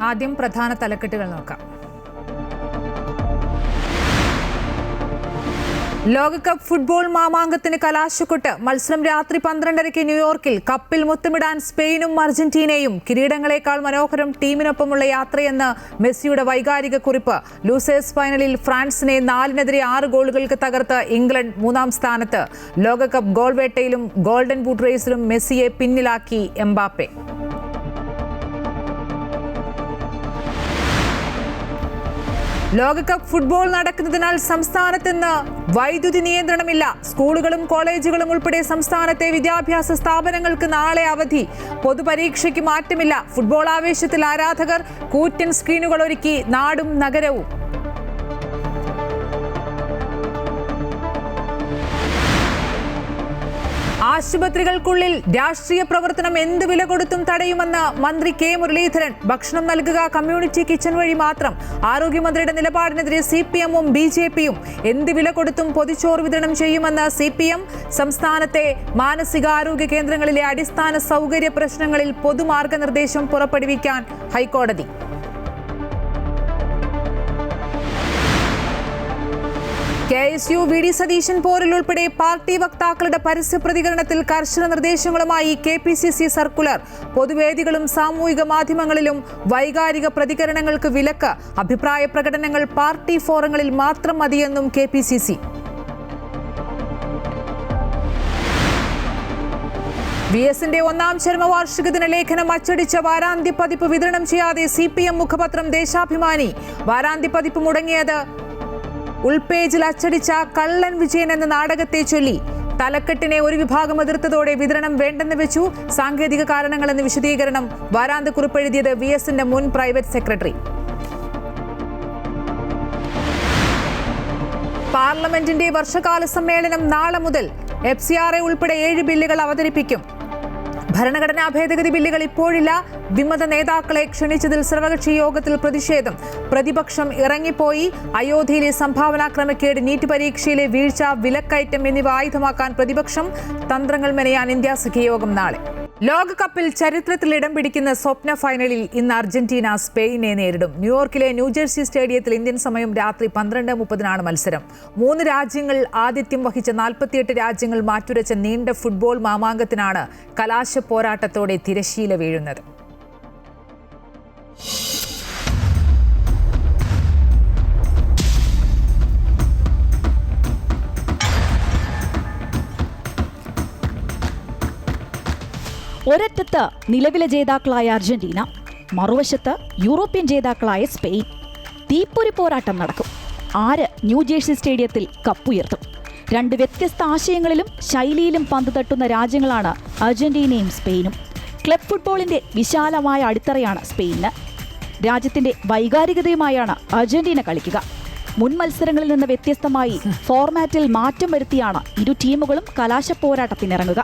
ആദ്യം പ്രധാന തലക്കെട്ടുകൾ നോക്കാം. ലോകകപ്പ് ഫുട്ബോൾ മാമാങ്കത്തിന് കലാശക്കൊട്ട്. മത്സരം രാത്രി 12:30 ന്യൂയോർക്കിൽ. കപ്പിൽ മുത്തമിടാൻ സ്പെയിനും അർജന്റീനയും. കിരീടങ്ങളെക്കാൾ മനോഹരം ടീമിനൊപ്പമുള്ള യാത്രയെന്ന് മെസ്സിയുടെ വൈകാരിക കുറിപ്പ്. ലൂസേഴ്സ് ഫൈനലിൽ ഫ്രാൻസിനെ 4-6 ഗോളുകൾക്ക് തകർത്ത് ഇംഗ്ലണ്ട് 3-ാം സ്ഥാനത്ത്. ലോകകപ്പ് ഗോൾ വേട്ടയിലും ഗോൾഡൻ ബൂട്ട് റേസിലും മെസ്സിയെ പിന്നിലാക്കി എംബാപ്പെ. ലോകകപ്പ് ഫുട്ബോൾ നടക്കുന്നതിനാൽ സംസ്ഥാനത്ത് ഇന്ന് വൈദ്യുതി നിയന്ത്രണമില്ല. സ്കൂളുകളും കോളേജുകളും ഉൾപ്പെടെ സംസ്ഥാനത്തെ വിദ്യാഭ്യാസ സ്ഥാപനങ്ങൾക്ക് നാളെ അവധി. പൊതുപരീക്ഷയ്ക്ക് മാറ്റമില്ല. ഫുട്ബോൾ ആവേശത്തിൽ ആരാധകർ. കൂറ്റൻ സ്ക്രീനുകൾ ഒരുക്കി നാടും നഗരവും. ആശുപത്രികൾക്കുള്ളിൽ രാഷ്ട്രീയ പ്രവർത്തനം എന്ത് വില കൊടുത്തും തടയുമെന്ന് മന്ത്രി കെ മുരളീധരൻ. ഭക്ഷണം നൽകുക കമ്മ്യൂണിറ്റി കിച്ചൺ വഴി മാത്രം. ആരോഗ്യമന്ത്രിയുടെ നിലപാടിനെതിരെ CPM-ഉം BJP-യും എന്ത് വില കൊടുത്തും പൊതിച്ചോറ് വിതരണം ചെയ്യുമെന്ന് CPM. സംസ്ഥാനത്തെ മാനസികാരോഗ്യ കേന്ദ്രങ്ങളിലെ അടിസ്ഥാന സൗകര്യ പ്രശ്നങ്ങളിൽ പൊതുമാർഗനിർദ്ദേശം പുറപ്പെടുവിക്കാൻ ഹൈക്കോടതി. KSU VD സതീശൻ പോരിൽ ഉൾപ്പെടെ പാർട്ടി വക്താക്കളുടെ പരസ്യ പ്രതികരണത്തിൽ കർശന നിർദ്ദേശങ്ങളുമായി KPCC സർക്കുലർ. പൊതുവേദികളും സാമൂഹിക മാധ്യമങ്ങളിലും വൈകാരിക പ്രതികരണങ്ങൾക്ക് വിലക്ക്. അഭിപ്രായ പ്രകടനങ്ങൾ പാർട്ടി ഫോറങ്ങളിൽ മാത്രം മതിയെന്നും KPCC. VS-ന്റെ 1-ാം ചരമവാർഷിക ദിന ലേഖനം അച്ചടിച്ച വാരാന്ത്യ പതിപ്പ് വിതരണം ചെയ്യാതെ CPM മുഖപത്രം ദേശാഭിമാനി. വാരാന്ത്യ പതിപ്പ് മുടങ്ങിയത് ഉൾപേജിൽ അച്ചടിച്ച കള്ളൻ വിജയൻ എന്ന നാടകത്തെ ചൊല്ലി. തലക്കെട്ടിനെ ഒരു വിഭാഗം എതിർത്തതോടെ വിതരണം വേണ്ടെന്ന് വെച്ചു. സാങ്കേതിക കാരണങ്ങളെന്ന് വിശദീകരണം. വാരാന്ത്യ കുറിപ്പെഴുതിയത് VS-ന്റെ മുൻ പ്രൈവറ്റ് സെക്രട്ടറി. പാർലമെന്റിന്റെ വർഷകാല സമ്മേളനം നാളെ മുതൽ. FCRA ഉൾപ്പെടെ 7 ബില്ലുകൾ അവതരിപ്പിക്കും. ഭരണഘടനാ ഭേദഗതി ബില്ലുകൾ ഇപ്പോഴില്ല. വിമത നേതാക്കളെ ക്ഷണിച്ചതിൽ സർവകക്ഷി യോഗത്തിൽ പ്രതിഷേധം. പ്രതിപക്ഷം ഇറങ്ങിപ്പോയി. അയോധ്യയിലെ സംഭാവനാ ക്രമക്കേട്, നീറ്റ് പരീക്ഷയിലെ വീഴ്ച, വിലക്കയറ്റം എന്നിവ ആയുധമാക്കാൻ പ്രതിപക്ഷം. തന്ത്രങ്ങൾ മെനയാൻ ഇന്ത്യ സഖ്യയോഗം നാളെ. ലോകകപ്പിൽ ചരിത്രത്തിൽ ഇടം പിടിക്കുന്ന സ്വപ്ന ഫൈനലിൽ ഇന്ന് അർജന്റീന സ്പെയിനെ നേരിടും. ന്യൂയോർക്കിലെ ന്യൂജേഴ്സി സ്റ്റേഡിയത്തിൽ ഇന്ത്യൻ സമയം രാത്രി 12:30 മത്സരം. 3 രാജ്യങ്ങൾ ആതിഥ്യം വഹിച്ച 48 രാജ്യങ്ങൾ മാറ്റുരച്ച നീണ്ട ഫുട്ബോൾ മാമാങ്കത്തിനാണ് കലാശ പോരാട്ടത്തോടെ തിരശ്ശീല വീഴുന്നത്. ഒരറ്റത്ത് നിലവിലെ ജേതാക്കളായ അർജന്റീന, മറുവശത്ത് യൂറോപ്യൻ ജേതാക്കളായ സ്പെയിൻ. തീപ്പൊരി പോരാട്ടം നടക്കും. ആര് ന്യൂജേഴ്സി സ്റ്റേഡിയത്തിൽ കപ്പുയർത്തും? 2 വ്യത്യസ്ത ആശയങ്ങളിലും ശൈലിയിലും പന്ത് തട്ടുന്ന രാജ്യങ്ങളാണ് അർജന്റീനയും സ്പെയിനും. ക്ലബ് ഫുട്ബോളിന്റെ വിശാലമായ അടിത്തറയാണ് സ്പെയിനിന്. രാജ്യത്തിന്റെ വൈകാരികതയുമായാണ് അർജന്റീന കളിക്കുക. മുൻ മത്സരങ്ങളിൽ നിന്ന് വ്യത്യസ്തമായി ഫോർമാറ്റിൽ മാറ്റം വരുത്തിയാണ് ഇരു ടീമുകളും കലാശ പോരാട്ടത്തിനിറങ്ങുക.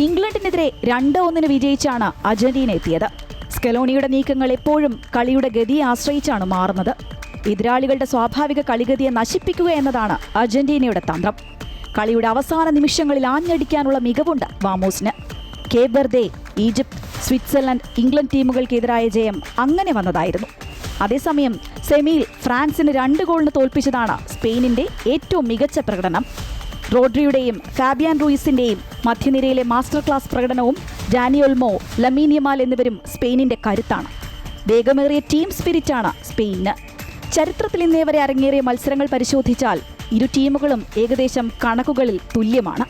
ഇംഗ്ലണ്ടിനെതിരെ 2-1 വിജയിച്ചാണ് അർജന്റീന എത്തിയത്. സ്കലോണിയുടെ നീക്കങ്ങൾ എപ്പോഴും കളിയുടെ ഗതിയെ ആശ്രയിച്ചാണ് മാറുന്നത്. എതിരാളികളുടെ സ്വാഭാവിക കളിഗതിയെ നശിപ്പിക്കുക എന്നതാണ് അർജന്റീനയുടെ തന്ത്രം. കളിയുടെ അവസാന നിമിഷങ്ങളിൽ ആഞ്ഞടിക്കാനുള്ള മികവുണ്ട് വാമോസിന്. Cape Verde, Egypt, Switzerland, England ടീമുകൾക്കെതിരായ ജയം അങ്ങനെ വന്നതായിരുന്നു. അതേസമയം സെമിയിൽ ഫ്രാൻസിന് 2 ഗോളിന് തോൽപ്പിച്ചതാണ് സ്പെയിനിന്റെ ഏറ്റവും മികച്ച പ്രകടനം. റോഡ്രിയുടെയും ഫാബിയാൻ റൂയിസിന്റെയും മധ്യനിരയിലെ മാസ്റ്റർ ക്ലാസ് പ്രകടനവും ഡാനി ഓൾമോ, ലമീൻ യമാൽ എന്നിവരും സ്പെയിനിന്റെ കരുത്താണ്. വേഗമേറിയ ടീം സ്പിരിറ്റാണ് സ്പെയിനിന്. ചരിത്രത്തിൽ ഇന്നേ വരെ അരങ്ങേറിയ മത്സരങ്ങൾ പരിശോധിച്ചാൽ ഇരു ടീമുകളും ഏകദേശം കണക്കുകളിൽ തുല്യമാണ്.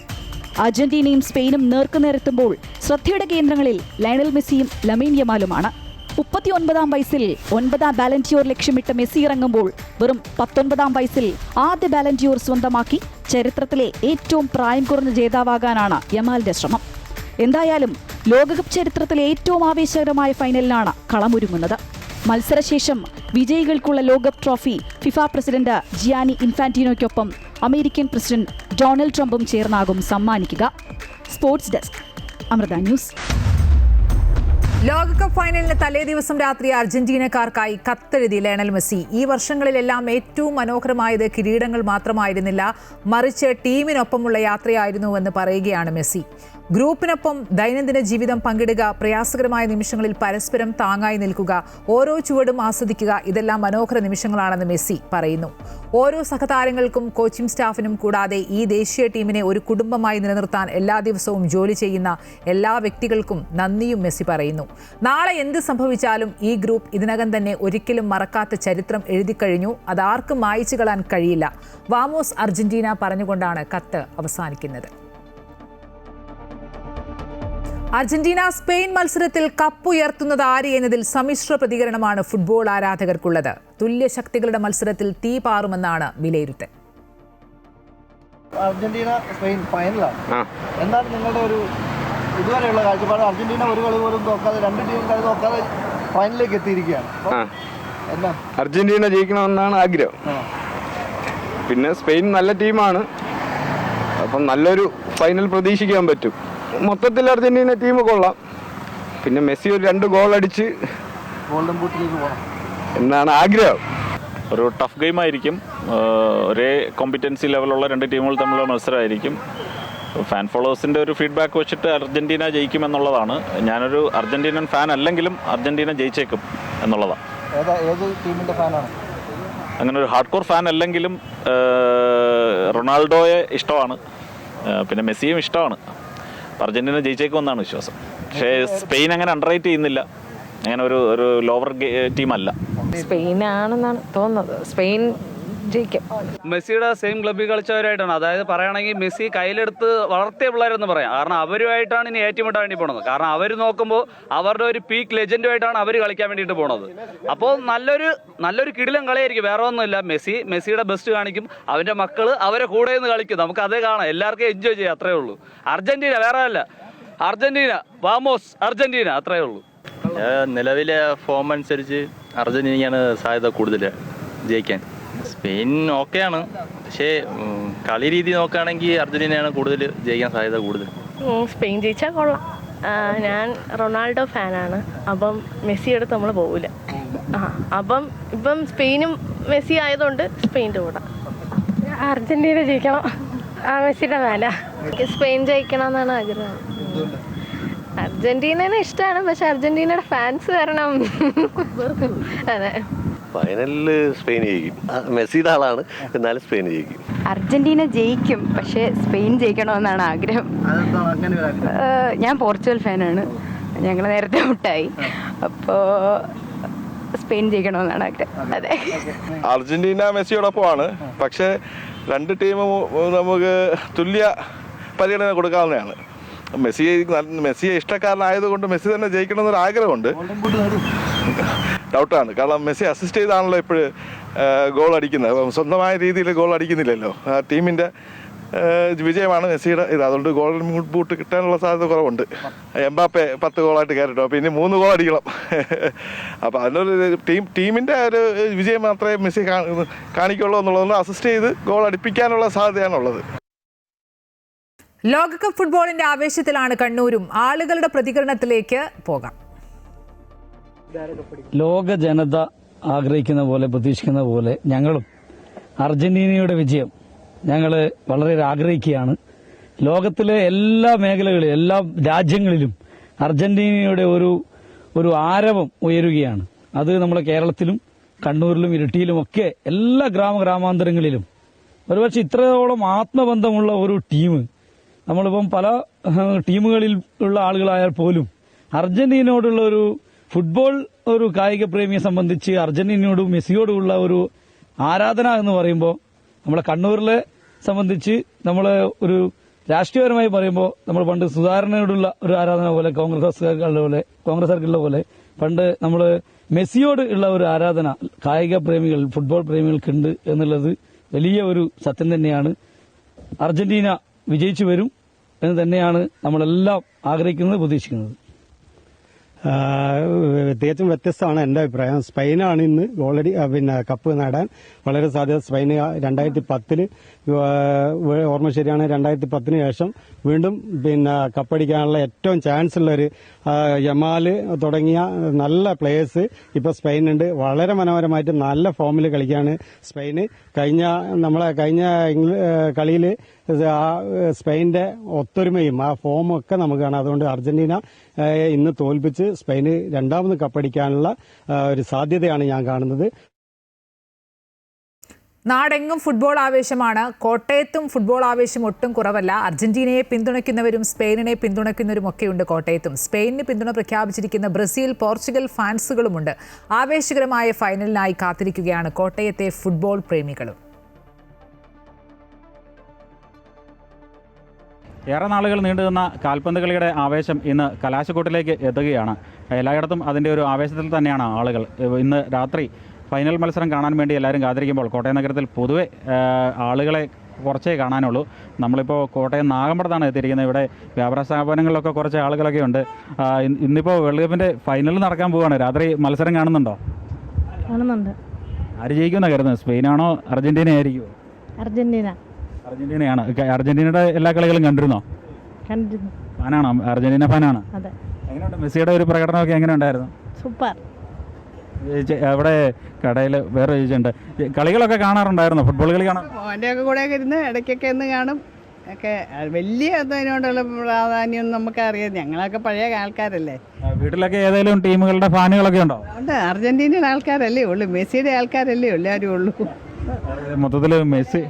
അർജന്റീനയും സ്പെയിനും നേർക്കുനേരെത്തുമ്പോൾ ശ്രദ്ധയുടെ കേന്ദ്രങ്ങളിൽ ലയണൽ മെസ്സിയും ലമീൻ യമാലുമാണ്. 39-ാം വയസ്സിൽ 9ാം ബാലൻഡിയോർ ലക്ഷ്യമിട്ട് മെസ്സി ഇറങ്ങുമ്പോൾ വെറും 19ാം വയസ്സിൽ ആദ്യ ബാലൻഡിയോർ സ്വന്തമാക്കി ചരിത്രത്തിലെ ഏറ്റവും പ്രായം കുറഞ്ഞ ജേതാവാകാനാണ് യമാലിന്റെ ശ്രമം. എന്തായാലും ലോകകപ്പ് ചരിത്രത്തിലെ ഏറ്റവും ആവേശകരമായ ഫൈനലിലാണ് കളമൊരുങ്ങുന്നത്. മത്സരശേഷം വിജയികൾക്കുള്ള ലോകകപ്പ് ട്രോഫി ഫിഫ പ്രസിഡന്റ് ജിയാനി ഇൻഫാന്റിനോയ്ക്കൊപ്പം അമേരിക്കൻ പ്രസിഡന്റ് ഡൊണാൾഡ് ട്രംപും ചേർന്നാകും സമ്മാനിക്കുക. Sports desk, Amrita news. ലോകകപ്പ് ഫൈനലിന് തലേ ദിവസം രാത്രി അർജന്റീനക്കാർക്കായി കത്തെഴുതി ലയണൽ മെസ്സി. ഈ വർഷങ്ങളിലെല്ലാം ഏറ്റവും മനോഹരമായത് കിരീടങ്ങൾ മാത്രമായിരുന്നില്ല, മറിച്ച് ടീമിനൊപ്പമുള്ള യാത്രയായിരുന്നുവെന്ന് പറയുകയാണ് മെസ്സി. ഗ്രൂപ്പിനൊപ്പം ദൈനംദിന ജീവിതം പങ്കിടുക, പ്രയാസകരമായ നിമിഷങ്ങളിൽ പരസ്പരം താങ്ങായി നിൽക്കുക, ഓരോ ചുവടും ആസ്വദിക്കുക, ഇതെല്ലാം മനോഹര നിമിഷങ്ങളാണെന്ന് മെസ്സി പറയുന്നു. ഓരോ സഹതാരങ്ങൾക്കും കോച്ചിംഗ് സ്റ്റാഫിനും കൂടാതെ ഈ ദേശീയ ടീമിനെ ഒരു കുടുംബമായി നിലനിർത്താൻ എല്ലാ ദിവസവും ജോലി ചെയ്യുന്ന എല്ലാ വ്യക്തികൾക്കും നന്ദിയും മെസ്സി പറയുന്നു. നാളെ എന്ത് സംഭവിച്ചാലും ഈ ഗ്രൂപ്പ് ഇതിനകം തന്നെ ഒരിക്കലും മറക്കാത്ത ചരിത്രം എഴുതിക്കഴിഞ്ഞു. അതാർക്കും മായ്ച്ചു കളയാൻ കഴിയില്ല. വാമോസ് അർജന്റീന പറഞ്ഞുകൊണ്ടാണ് കത്ത് അവസാനിക്കുന്നത്. അർജന്റീന സ്പെയിൻ മത്സരത്തിൽ കപ്പുയർത്തുന്നത് ആര് എന്നതിൽ സമ്മിശ്ര പ്രതികരണമാണ് ഫുട്ബോൾ ആരാധകർക്കുള്ളത്. തുല്യ ശക്തികളുടെ മത്സരത്തിൽ തീ പാറുമെന്നാണ് വിലയിരുത്തൽ. അർജന്റീന സ്പെയിൻ ഫൈനലാണ്. എന്താണ് നിങ്ങളുടെ ഒരു ഇതുവരെയുള്ള കാഴ്ചപ്പാട്? അർജന്റീന ഒരു കളി പോലും തോക്കാതെ, രണ്ട് ടീമും കളി തോക്കാതെ ഫൈനലിലേക്ക് എത്തിയിരിക്കുകയാണ്. എന്താ അർജന്റീന ജയിക്കണമെന്നാണ് ആഗ്രഹം. പിന്നെ സ്പെയിൻ നല്ല ടീമാണ്, അപ്പം നല്ലൊരു ഫൈനൽ പ്രതീക്ഷിക്കാൻ പറ്റും. മൊത്തത്തിൽ അർജന്റീന ടീം കൊള്ളാം. പിന്നെ മെസ്സി ഒരു 2 ഗോൾ അടിച്ച് ഗോൾഡൻ ബൂട്ടിലേക്ക് പോകണം എന്നാണ് ആഗ്രഹം. ഒരു ടഫ് ഗെയിം ആയിരിക്കും. ഒരേ കോമ്പിറ്റൻസി ലെവലുള്ള 2 ടീമുകൾ തമ്മിലുള്ള മത്സരമായിരിക്കും. ഫാൻ ഫോളോവേഴ്സിൻ്റെ ഒരു ഫീഡ്ബാക്ക് വെച്ചിട്ട് അർജന്റീന ജയിക്കുമെന്നുള്ളതാണ്. ഞാനൊരു അർജന്റീനൻ ഫാൻ അല്ലെങ്കിലും അർജന്റീന ജയിച്ചേക്കും എന്നുള്ളതാണ്. ഏത് ടീമിന്റെ ഫാനാണ്? അങ്ങനെ ഒരു ഹാർഡ് കോർ ഫാൻ അല്ലെങ്കിലും റൊണാൾഡോയെ ഇഷ്ടമാണ്, പിന്നെ മെസ്സിയും ഇഷ്ടമാണ്. അർജന്റീന ജയിച്ചേക്കുമെന്നാണ് വിശ്വാസം. പക്ഷേ സ്പെയിൻ അങ്ങനെ അണ്ടർറേറ്റ് ചെയ്യുന്നില്ല. അങ്ങനെ ഒരു ലോവർ ടീമല്ല. സ്പെയിനാണെന്നാണ് തോന്നുന്നത്. സ്പെയിൻ ജയിക്കും. മെസ്സിയുടെ സെയിം ക്ലബ്ബിൽ കളിച്ചവരായിട്ടാണ്. അതായത് പറയുകയാണെങ്കിൽ മെസ്സി കയ്യിലെടുത്ത് വളർത്തിയ പിള്ളേരെന്ന് പറയാം. കാരണം അവരുമായിട്ടാണ് ഇനി ഏറ്റുമുട്ടാൻ വേണ്ടി പോണത്. കാരണം അവർ നോക്കുമ്പോൾ അവരുടെ ഒരു പീക്ക് ലെജൻഡുമായിട്ടാണ് അവർ കളിക്കാൻ വേണ്ടിയിട്ട് പോണത്. അപ്പോൾ നല്ലൊരു കിടിലൻ കളിയായിരിക്കും. വേറെ ഒന്നുമില്ല, മെസ്സിയുടെ ബെസ്റ്റ് കാണിക്കും. അവൻ്റെ മക്കൾ അവരെ കൂടെ നിന്ന് കളിക്കും. നമുക്ക് അതേ കാണാം, എല്ലാവർക്കും എൻജോയ് ചെയ്യാം. അത്രേ ഉള്ളൂ. അർജന്റീന വേറെ അല്ല, അർജന്റീന വാമോസ് അർജന്റീന, അത്രേ ഉള്ളൂ. നിലവിലെ ഫോം അനുസരിച്ച് അർജന്റീനയാണ് സാധ്യത കൂടുതൽ ജയിക്കാൻ. സ്പെയിൻ ഓക്കെയാണ്, പക്ഷേ കളി രീതി നോക്കുകയാണെങ്കിൽ അർജന്റീനയാണ് കൂടുതൽ ജയിക്കാൻ സാധ്യത കൂടുതൽ. സ്പെയിൻ ജയിച്ചാൽ കൊള്ളാം. ഞാൻ റൊണാൾഡോ ഫാനാണ്. അപ്പം മെസ്സി എടുത്ത് നമ്മൾ പോകില്ല. ഇപ്പം സ്പെയിനും മെസ്സി ആയതുകൊണ്ട് സ്പെയിൻ്റെ കൂടെ. അർജന്റീന ജയിക്കണം. മെസ്സിയുടെ ഫാനാ. സ്പെയിൻ ജയിക്കണം എന്നാണ് ആഗ്രഹം. അർജന്റീനനെ ഇഷ്ടമാണ്, പക്ഷെ അർജന്റീനയുടെ ഫാൻസ് കാരണം. അതെ, ഫൈനലിൽ സ്പെയിൻ ജയിക്കും. മെസ്സിയുടെ ആളാണ്, എന്നാലും സ്പെയിൻ ജയിക്കും. അർജന്റീന ജയിക്കും, പക്ഷേ സ്പെയിൻ ജയിക്കണമെന്നാണ് ആഗ്രഹം. ഞാൻ പോർച്ചുഗൽ ഫാനാണ്. ഞങ്ങൾ നേരത്തെ ഔട്ടായി. അപ്പോൾ സ്പെയിൻ ജയിക്കണമെന്നാണ് ആഗ്രഹം. അതെ, അർജന്റീന മെസ്സിയോടൊപ്പമാണ്. പക്ഷേ 2 ടീമും നമുക്ക് തുല്യ പരിഗണന കൊടുക്കാവുന്നതാണ്. മെസ്സിയെ ഇഷ്ടക്കാരനായതുകൊണ്ട് മെസ്സി തന്നെ ജയിക്കണമെന്നൊരു ആഗ്രഹമുണ്ട്. ഡൗട്ടാണ്, കാരണം മെസ്സി അസിസ്റ്റ് ചെയ്താണല്ലോ ഇപ്പോഴും ഗോൾ അടിക്കുന്നത്. സ്വന്തമായ രീതിയിൽ ഗോൾ അടിക്കുന്നില്ലല്ലോ. ആ ടീമിൻ്റെ വിജയമാണ് മെസ്സിയുടെ ഇത്. അതുകൊണ്ട് ഗോൾഡൻ ബൂട്ട് കിട്ടാനുള്ള സാധ്യത കുറവുണ്ട്. എംബാപ്പെ 10 ഗോളായിട്ട് കയറിട്ടോ, അപ്പോൾ ഇനി 3 ഗോൾ അടിക്കണം. അപ്പോൾ അതിനൊരു ടീമിൻ്റെ ഒരു വിജയം മാത്രമേ മെസ്സി കാണിക്കുള്ളൂ എന്നുള്ളതുകൊണ്ട് അസിസ്റ്റ് ചെയ്ത് ഗോൾ അടിപ്പിക്കാനുള്ള സാധ്യതയാണുള്ളത്. ലോകകപ്പ് ഫുട്ബോളിന്റെ ആവേശത്തിലാണ് കണ്ണൂരും. ആളുകളുടെ പ്രതികരണത്തിലേക്ക് പോകാം. ലോക ജനത ആഗ്രഹിക്കുന്ന പോലെ, പ്രതീക്ഷിക്കുന്ന പോലെ ഞങ്ങളും അർജന്റീനയുടെ വിജയം ഞങ്ങൾ വളരെ ആഗ്രഹിക്കുകയാണ്. ലോകത്തിലെ എല്ലാ മേഖലകളിലും, എല്ലാ രാജ്യങ്ങളിലും അർജന്റീനയുടെ ഒരു ആരവം ഉയരുകയാണ്. അത് നമ്മുടെ കേരളത്തിലും കണ്ണൂരിലും ഇരിട്ടിയിലുമൊക്കെ എല്ലാ ഗ്രാമാന്തരങ്ങളിലും ഒരുപക്ഷെ ഇത്രയോളം ആത്മബന്ധമുള്ള ഒരു ടീം നമ്മളിപ്പം പല ടീമുകളിൽ ഉള്ള ആളുകളായാൽ പോലും അർജന്റീനയോടുള്ള ഒരു ഫുട്ബോൾ ഒരു കായിക പ്രേമിയെ സംബന്ധിച്ച് അർജന്റീനയോടും മെസ്സിയോടുമുള്ള ഒരു ആരാധന എന്ന് പറയുമ്പോൾ നമ്മളെ കണ്ണൂരിലെ സംബന്ധിച്ച് നമ്മൾ ഒരു രാഷ്ട്രീയപരമായി പറയുമ്പോൾ നമ്മൾ പണ്ട് സുധാകരനോടുള്ള ഒരു ആരാധന പോലെ കോൺഗ്രസ്സുകാരുടെ പോലെ പണ്ട് നമ്മൾ മെസ്സിയോട് ഉള്ള ഒരു ആരാധന കായിക പ്രേമികൾ, ഫുട്ബോൾ പ്രേമികൾക്കുണ്ട് എന്നുള്ളത് വലിയ ഒരു സത്യം തന്നെയാണ്. അർജന്റീന വിജയിച്ചു വരും എന്ന് തന്നെയാണ് നമ്മളെല്ലാം ആഗ്രഹിക്കുന്നത്, പ്രതീക്ഷിക്കുന്നത്. തികച്ചും വ്യത്യസ്തമാണ് എൻ്റെ അഭിപ്രായം. സ്പെയിനാണ് ഇന്ന് ഓൾറെഡി കപ്പ് നേടാൻ വളരെ സാധ്യത. സ്പെയിന് 2010 ഓർമ്മ ശരിയാണ്, 2010 ശേഷം വീണ്ടും കപ്പടിക്കാനുള്ള ഏറ്റവും ചാൻസ് ഉള്ളൊരു യമാല് തുടങ്ങിയ നല്ല പ്ലേയേഴ്സ് ഇപ്പോൾ സ്പെയിനുണ്ട്. വളരെ മനോഹരമായിട്ട് നല്ല ഫോമിൽ കളിക്കുകയാണ് സ്പെയിന്. കഴിഞ്ഞ കളിയിൽ സ്പെയിന്റെ ഒത്തൊരുമയും ആ ഫോമും ഒക്കെ നമുക്ക് കാണാം. അതുകൊണ്ട് അർജന്റീന ഇന്ന് തോൽപ്പിച്ച് സ്പെയിന് രണ്ടാമത് കപ്പടിക്കാനുള്ള ഒരു സാധ്യതയാണ് ഞാൻ കാണുന്നത്. നാടെങ്ങും ഫുട്ബോൾ ആവേശമാണ്. കോട്ടയത്തും ഫുട്ബോൾ ആവേശം ഒട്ടും കുറവല്ല. അർജന്റീനയെ പിന്തുണയ്ക്കുന്നവരും സ്പെയിനിനെ പിന്തുണയ്ക്കുന്നവരും ഒക്കെയുണ്ട് കോട്ടയത്തും. സ്പെയിനിന് പിന്തുണ പ്രഖ്യാപിച്ചിരിക്കുന്ന ബ്രസീൽ, പോർച്ചുഗൽ ഫാൻസുകളുമുണ്ട്. ആവേശകരമായ ഫൈനലിനായി കാത്തിരിക്കുകയാണ് കോട്ടയത്തെ ഫുട്ബോൾ പ്രേമികളും. ഏറെ നാളുകൾ നീണ്ടുനിന്ന കാൽപന്ത് കളിയുടെ ആവേശം ഇന്ന് കലാശക്കൊട്ടിലേക്ക് എത്തുകയാണ്. എല്ലായിടത്തും അതിൻ്റെ ഒരു ആവേശത്തിൽ തന്നെയാണ് ആളുകൾ. ഇന്ന് രാത്രി ഫൈനൽ മത്സരം കാണാൻ വേണ്ടി എല്ലാവരും കാത്തിരിക്കുമ്പോൾ കോട്ടയം നഗരത്തിൽ പൊതുവെ ആളുകളെ കുറച്ചേ കാണാനുള്ളൂ. നമ്മളിപ്പോൾ കോട്ടയം നാഗമ്പടത്താണ് എത്തിയിരിക്കുന്നത്. ഇവിടെ വ്യാപാര സ്ഥാപനങ്ങളിലൊക്കെ കുറച്ച് ആളുകളൊക്കെ ഉണ്ട്. ഇന്നിപ്പോൾ വേൾഡ് കപ്പിൻ്റെ ഫൈനൽ നടക്കാൻ പോവുകയാണ്. രാത്രി മത്സരം കാണുന്നുണ്ടോ? കാണുന്നുണ്ട്. ആര് ജയിക്കുമെന്നാണ് കരുതുന്നത്? സ്പെയിനാണോ അർജന്റീന ആയിരിക്കുമോ? അർജന്റീനയാണ്. അർജന്റീനയുടെ എല്ലാ കളികളും കണ്ടിരുന്നോ? ഫാനാണോ? അർജന്റീന ഫാനാണ്. എങ്ങനെയുണ്ട് മെസ്സിയുടെ ഒരു പ്രകടനമൊക്കെ എങ്ങനെ ഉണ്ടായിരുന്നു? സൂപ്പർ. അവിടെ കടയിൽ വേറെ ചോദിച്ചിട്ടുണ്ട്, കളികളൊക്കെ കാണാറുണ്ടായിരുന്നു? ഫുട്ബോൾ കളി കാണാൻ എൻ്റെ ഒക്കെ കൂടെ ഇരുന്ന് ഇടയ്ക്കൊക്കെ ഒന്ന് കാണും ഒക്കെ. വലിയ അതിനോടുള്ള പ്രാധാന്യം നമുക്കറിയാം. ഞങ്ങളൊക്കെ പഴയ ആൾക്കാരല്ലേ. വീട്ടിലൊക്കെ ഏതെങ്കിലും ടീമുകളുടെ ഫാനുകളൊക്കെ ഉണ്ടോ? ഉണ്ട്. അർജന്റീനയുടെ ആൾക്കാരല്ലേ ഉള്ളൂ, മെസ്സിയുടെ ആൾക്കാരല്ലേ എല്ലാവരും ഉള്ളൂ. മൊത്തത്തിൽ മെസ്സി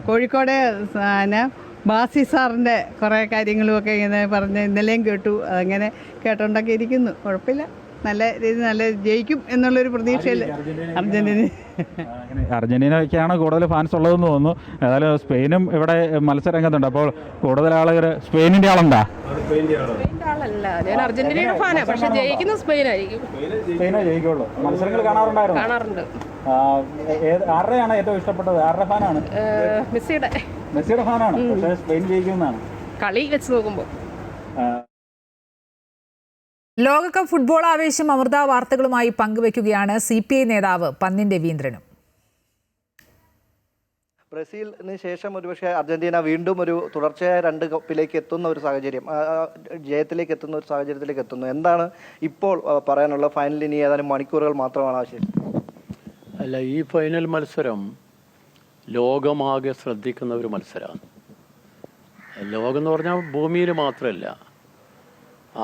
കോഴിക്കോട് ബാസി സാറിൻ്റെ കുറേ കാര്യങ്ങളും ഒക്കെ ഇങ്ങനെ പറഞ്ഞ് ഇന്നലെയും കേട്ടു. അതങ്ങനെ കേട്ടോണ്ടൊക്കെ ഇരിക്കുന്നു. കുഴപ്പമില്ല, നല്ല രീതി നല്ല ജയിക്കും എന്നുള്ളൊരു പ്രതീക്ഷയിൽ അർജന്റീനയ്ക്കാണ് കൂടുതൽ ഫാൻസ് ഉള്ളതെന്ന് തോന്നുന്നു. ഏതായാലും സ്പെയിനും ഇവിടെ മത്സരരംഗത്തുണ്ട്. അപ്പോൾ കൂടുതൽ ആളുകൾ സ്പെയിനിന്റെ ആളുണ്ടാ? ആളല്ല, ഞാൻ അർജന്റീനയുടെ ഫാനാണ്. പക്ഷെ ജയിക്കുന്ന സ്പെയിനായിരിക്കും. സ്പെയിനേ ജയിക്കുള്ളൂ. മത്സരങ്ങൾ കാണാറുണ്ടായിരുന്നു? കാണാറുണ്ട്. ആരുടെയാണ് ഏറ്റവും ഇഷ്ടപ്പെട്ടത്? ആരുടെ ഫാനാണ്? മെസ്സിയുടെ ഫാനാണ്. പക്ഷേ സ്പെയിൻ ജയിക്കുമെന്നാണ് കളി വെച്ച് നോക്കുമ്പോൾ. ലോകകപ്പ് ഫുട്ബോൾ ആവേശം അമൃത വാർത്തകളുമായി പങ്കുവയ്ക്കുകയാണ് CPI നേതാവ് പന്നിൻ രവീന്ദ്രനും. ബ്രസീലിന് ശേഷം ഒരുപക്ഷെ അർജന്റീന വീണ്ടും ഒരു തുടർച്ചയായ 2 കപ്പിലേക്ക് എത്തുന്ന ഒരു സാഹചര്യം, ജയത്തിലേക്ക് എത്തുന്ന ഒരു സാഹചര്യത്തിലേക്ക് എത്തുന്നു. എന്താണ് ഇപ്പോൾ പറയാനുള്ള? ഫൈനലിൽ ഇനി ഏതാനും മണിക്കൂറുകൾ മാത്രമാണ് ആവശ്യം. അല്ല, ഈ ഫൈനൽ മത്സരം ലോകമാകെ ശ്രദ്ധിക്കുന്ന ഒരു മത്സരമാണ്. ലോകം എന്ന് പറഞ്ഞാൽ ഭൂമിയിൽ മാത്രമല്ല,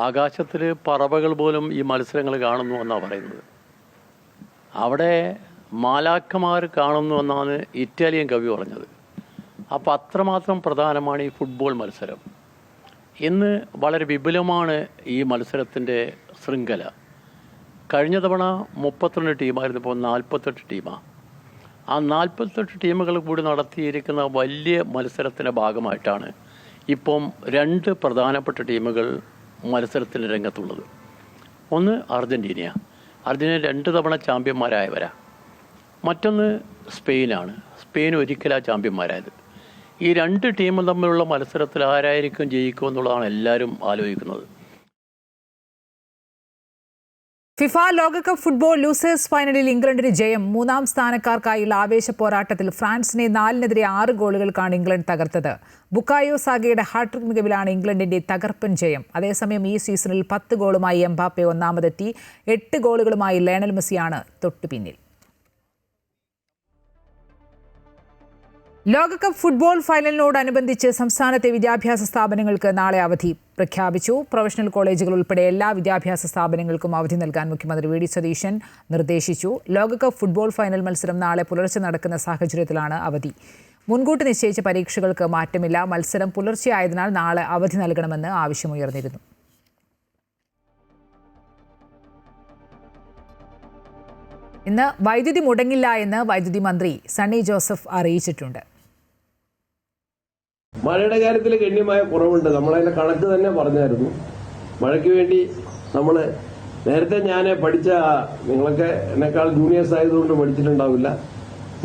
ആകാശത്തിൽ പറവകൾ പോലും ഈ മത്സരങ്ങൾ കാണുന്നു എന്നാണ് പറയുന്നത്. അവിടെ മാലാഖമാർ കാണുന്നു എന്നാണ് ഇറ്റാലിയൻ കവി പറഞ്ഞത്. അപ്പോൾ അത്രമാത്രം പ്രധാനമാണ് ഈ ഫുട്ബോൾ മത്സരം. ഇന്ന് വളരെ വിപുലമാണ് ഈ മത്സരത്തിൻ്റെ ശൃംഖല. കഴിഞ്ഞ തവണ 32 ടീമായിരുന്നു, ഇപ്പോൾ 48 ടീമാണ്. ആ 48 ടീമുകൾ കൂടി നടത്തിയിരിക്കുന്ന വലിയ മത്സരത്തിൻ്റെ ഭാഗമായിട്ടാണ് ഇപ്പം 2 പ്രധാനപ്പെട്ട ടീമുകൾ മത്സരത്തിൻ്റെ രംഗത്തുള്ളത്. ഒന്ന് അർജന്റീനയാണ്. അർജന്റീന 2 തവണ ചാമ്പ്യന്മാരായവരാ. മറ്റൊന്ന് സ്പെയിനാണ്. സ്പെയിൻ ഒരിക്കലാണ് ചാമ്പ്യന്മാരായത്. ഈ 2 ടീമും തമ്മിലുള്ള മത്സരത്തിൽ ആരായിരിക്കും ജയിക്കുമെന്നുള്ളതാണ് എല്ലാവരും ആലോചിക്കുന്നത്. ഫിഫ ലോകകപ്പ് ഫുട്ബോൾ ലൂസേഴ്സ് ഫൈനലിൽ ഇംഗ്ലണ്ടിന് ജയം. 3ാം സ്ഥാനക്കാർക്കായുള്ള ആവേശ പോരാട്ടത്തിൽ ഫ്രാൻസിനെ 4-നെതിരെ 6 ഗോളുകൾക്കാണ് ഇംഗ്ലണ്ട് തകർത്തത്. ബുക്കായോ സാഗയുടെ ഹാട്രിക് മികവിലാണ് ഇംഗ്ലണ്ടിന്റെ തകർപ്പൻ ജയം. അതേസമയം ഈ സീസണിൽ 10 ഗോളുമായി എംബാപ്പെ ഒന്നാമതെത്തി. 8 ഗോളുകളുമായി ലയണൽ മെസ്സിയാണ് തൊട്ടുപിന്നിൽ. ലോകകപ്പ് ഫുട്ബോൾ ഫൈനലിനോടനുബന്ധിച്ച് സംസ്ഥാനത്തെ വിദ്യാഭ്യാസ സ്ഥാപനങ്ങൾക്ക് നാളെ അവധി പ്രഖ്യാപിച്ചു. പ്രൊഫഷണൽ കോളേജുകൾ ഉൾപ്പെടെ എല്ലാ വിദ്യാഭ്യാസ സ്ഥാപനങ്ങൾക്കും അവധി നൽകാൻ മുഖ്യമന്ത്രി വി.ഡി. സതീശൻ നിർദ്ദേശിച്ചു. ലോകകപ്പ് ഫുട്ബോൾ ഫൈനൽ മത്സരം നാളെ പുലർച്ചെ നടക്കുന്ന സാഹചര്യത്തിലാണ് അവധി. മുൻകൂട്ടി നിശ്ചയിച്ച പരീക്ഷകൾക്ക് മാറ്റമില്ല. മത്സരം പുലർച്ചെ ആയതിനാൽ നാളെ അവധി നൽകണമെന്ന് ആവശ്യമുയർന്നിരുന്നു. ഇന്ന് വൈദ്യുതി മുടങ്ങില്ല എന്ന് വൈദ്യുതി മന്ത്രി സണ്ണി ജോസഫ് അറിയിച്ചിട്ടുണ്ട്. മഴയുടെ കാര്യത്തിൽ ഗണ്യമായ കുറവുണ്ട്. നമ്മളതിന്റെ കണക്ക് തന്നെ പറഞ്ഞായിരുന്നു. മഴയ്ക്ക് വേണ്ടി നമ്മൾ നേരത്തെ ഞാൻ പഠിച്ച, നിങ്ങളൊക്കെ എന്നെക്കാൾ ജൂനിയേഴ്സ് ആയതുകൊണ്ട് പഠിച്ചിട്ടുണ്ടാവില്ല,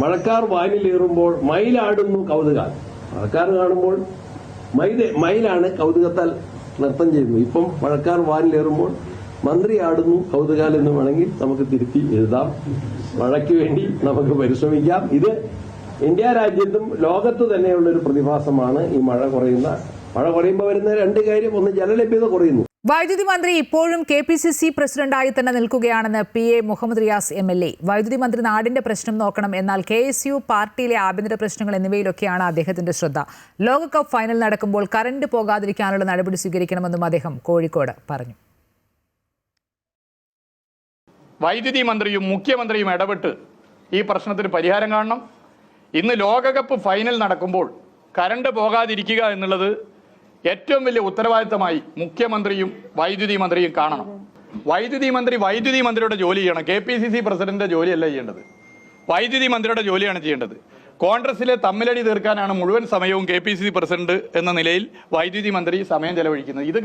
മഴക്കാർ വാനിലേറുമ്പോൾ മയിലാടുന്നു കൗതുകാൽ. മഴക്കാർ കാണുമ്പോൾ മയിലാണ് കൗതുകത്താൽ നൃത്തം ചെയ്യുന്നു. ഇപ്പം മഴക്കാർ വാനിലേറുമ്പോൾ മന്ത്രി ആടുന്നു കൗതുകാൽ എന്ന് വേണമെങ്കിൽ നമുക്ക് തിരുത്തി എഴുതാം. മഴയ്ക്ക് വേണ്ടി നമുക്ക് പരിശ്രമിക്കാം. ഇത് ഇന്ത്യ രാജ്യത്തും ലോകത്ത് തന്നെയുള്ള ഒരു പ്രതിഭാസമാണ് ഈ മഴ കുറയുമ്പോൾ വരുന്ന 2 കാര്യം. ഒന്ന്, ജലലഭ്യത കുറയുന്നു. വൈദ്യുതി മന്ത്രി ഇപ്പോഴും KPCC പ്രസിഡന്റായി തന്നെ നിൽക്കുകയാണെന്ന് PA മുഹമ്മദ് റിയാസ് MLA. വൈദ്യുതി മന്ത്രി നാടിന്റെ പ്രശ്നം നോക്കണം, എന്നാൽ KSU പാർട്ടിയിലെ ആഭ്യന്തര പ്രശ്നങ്ങൾ എന്നിവയിലൊക്കെയാണ് അദ്ദേഹത്തിന്റെ ശ്രദ്ധ. ലോകകപ്പ് ഫൈനൽ നടക്കുമ്പോൾ കറന്റ് പോകാതിരിക്കാനുള്ള നടപടി സ്വീകരിക്കണമെന്നും അദ്ദേഹം കോഴിക്കോട് പറഞ്ഞു. വൈദ്യുതി മന്ത്രിയും മുഖ്യമന്ത്രിയും ഇടപെട്ട് ഈ പ്രശ്നത്തിന് പരിഹാരം കാണണം. ഇന്ന് ലോകകപ്പ് ഫൈനൽ നടക്കുമ്പോൾ കറണ്ട് പോകാതിരിക്കുക എന്നുള്ളത് ഏറ്റവും വലിയ ഉത്തരവാദിത്തമായി മുഖ്യമന്ത്രിയും വൈദ്യുതി മന്ത്രിയും കാണണം. വൈദ്യുതി മന്ത്രിയുടെ ജോലി ചെയ്യണം. KPCC പ്രസിഡന്റിന്റെ ജോലിയല്ല ചെയ്യേണ്ടത്, വൈദ്യുതി മന്ത്രിയുടെ ജോലിയാണ് ചെയ്യേണ്ടത്. കോൺഗ്രസിലെ തമ്മിലടി തീർക്കാനാണ് മുഴുവൻ സമയവും KPCC പ്രസിഡന്റ് എന്ന നിലയിൽ വൈദ്യുതി മന്ത്രി സമയം ചെലവഴിക്കുന്നത്. ഇത്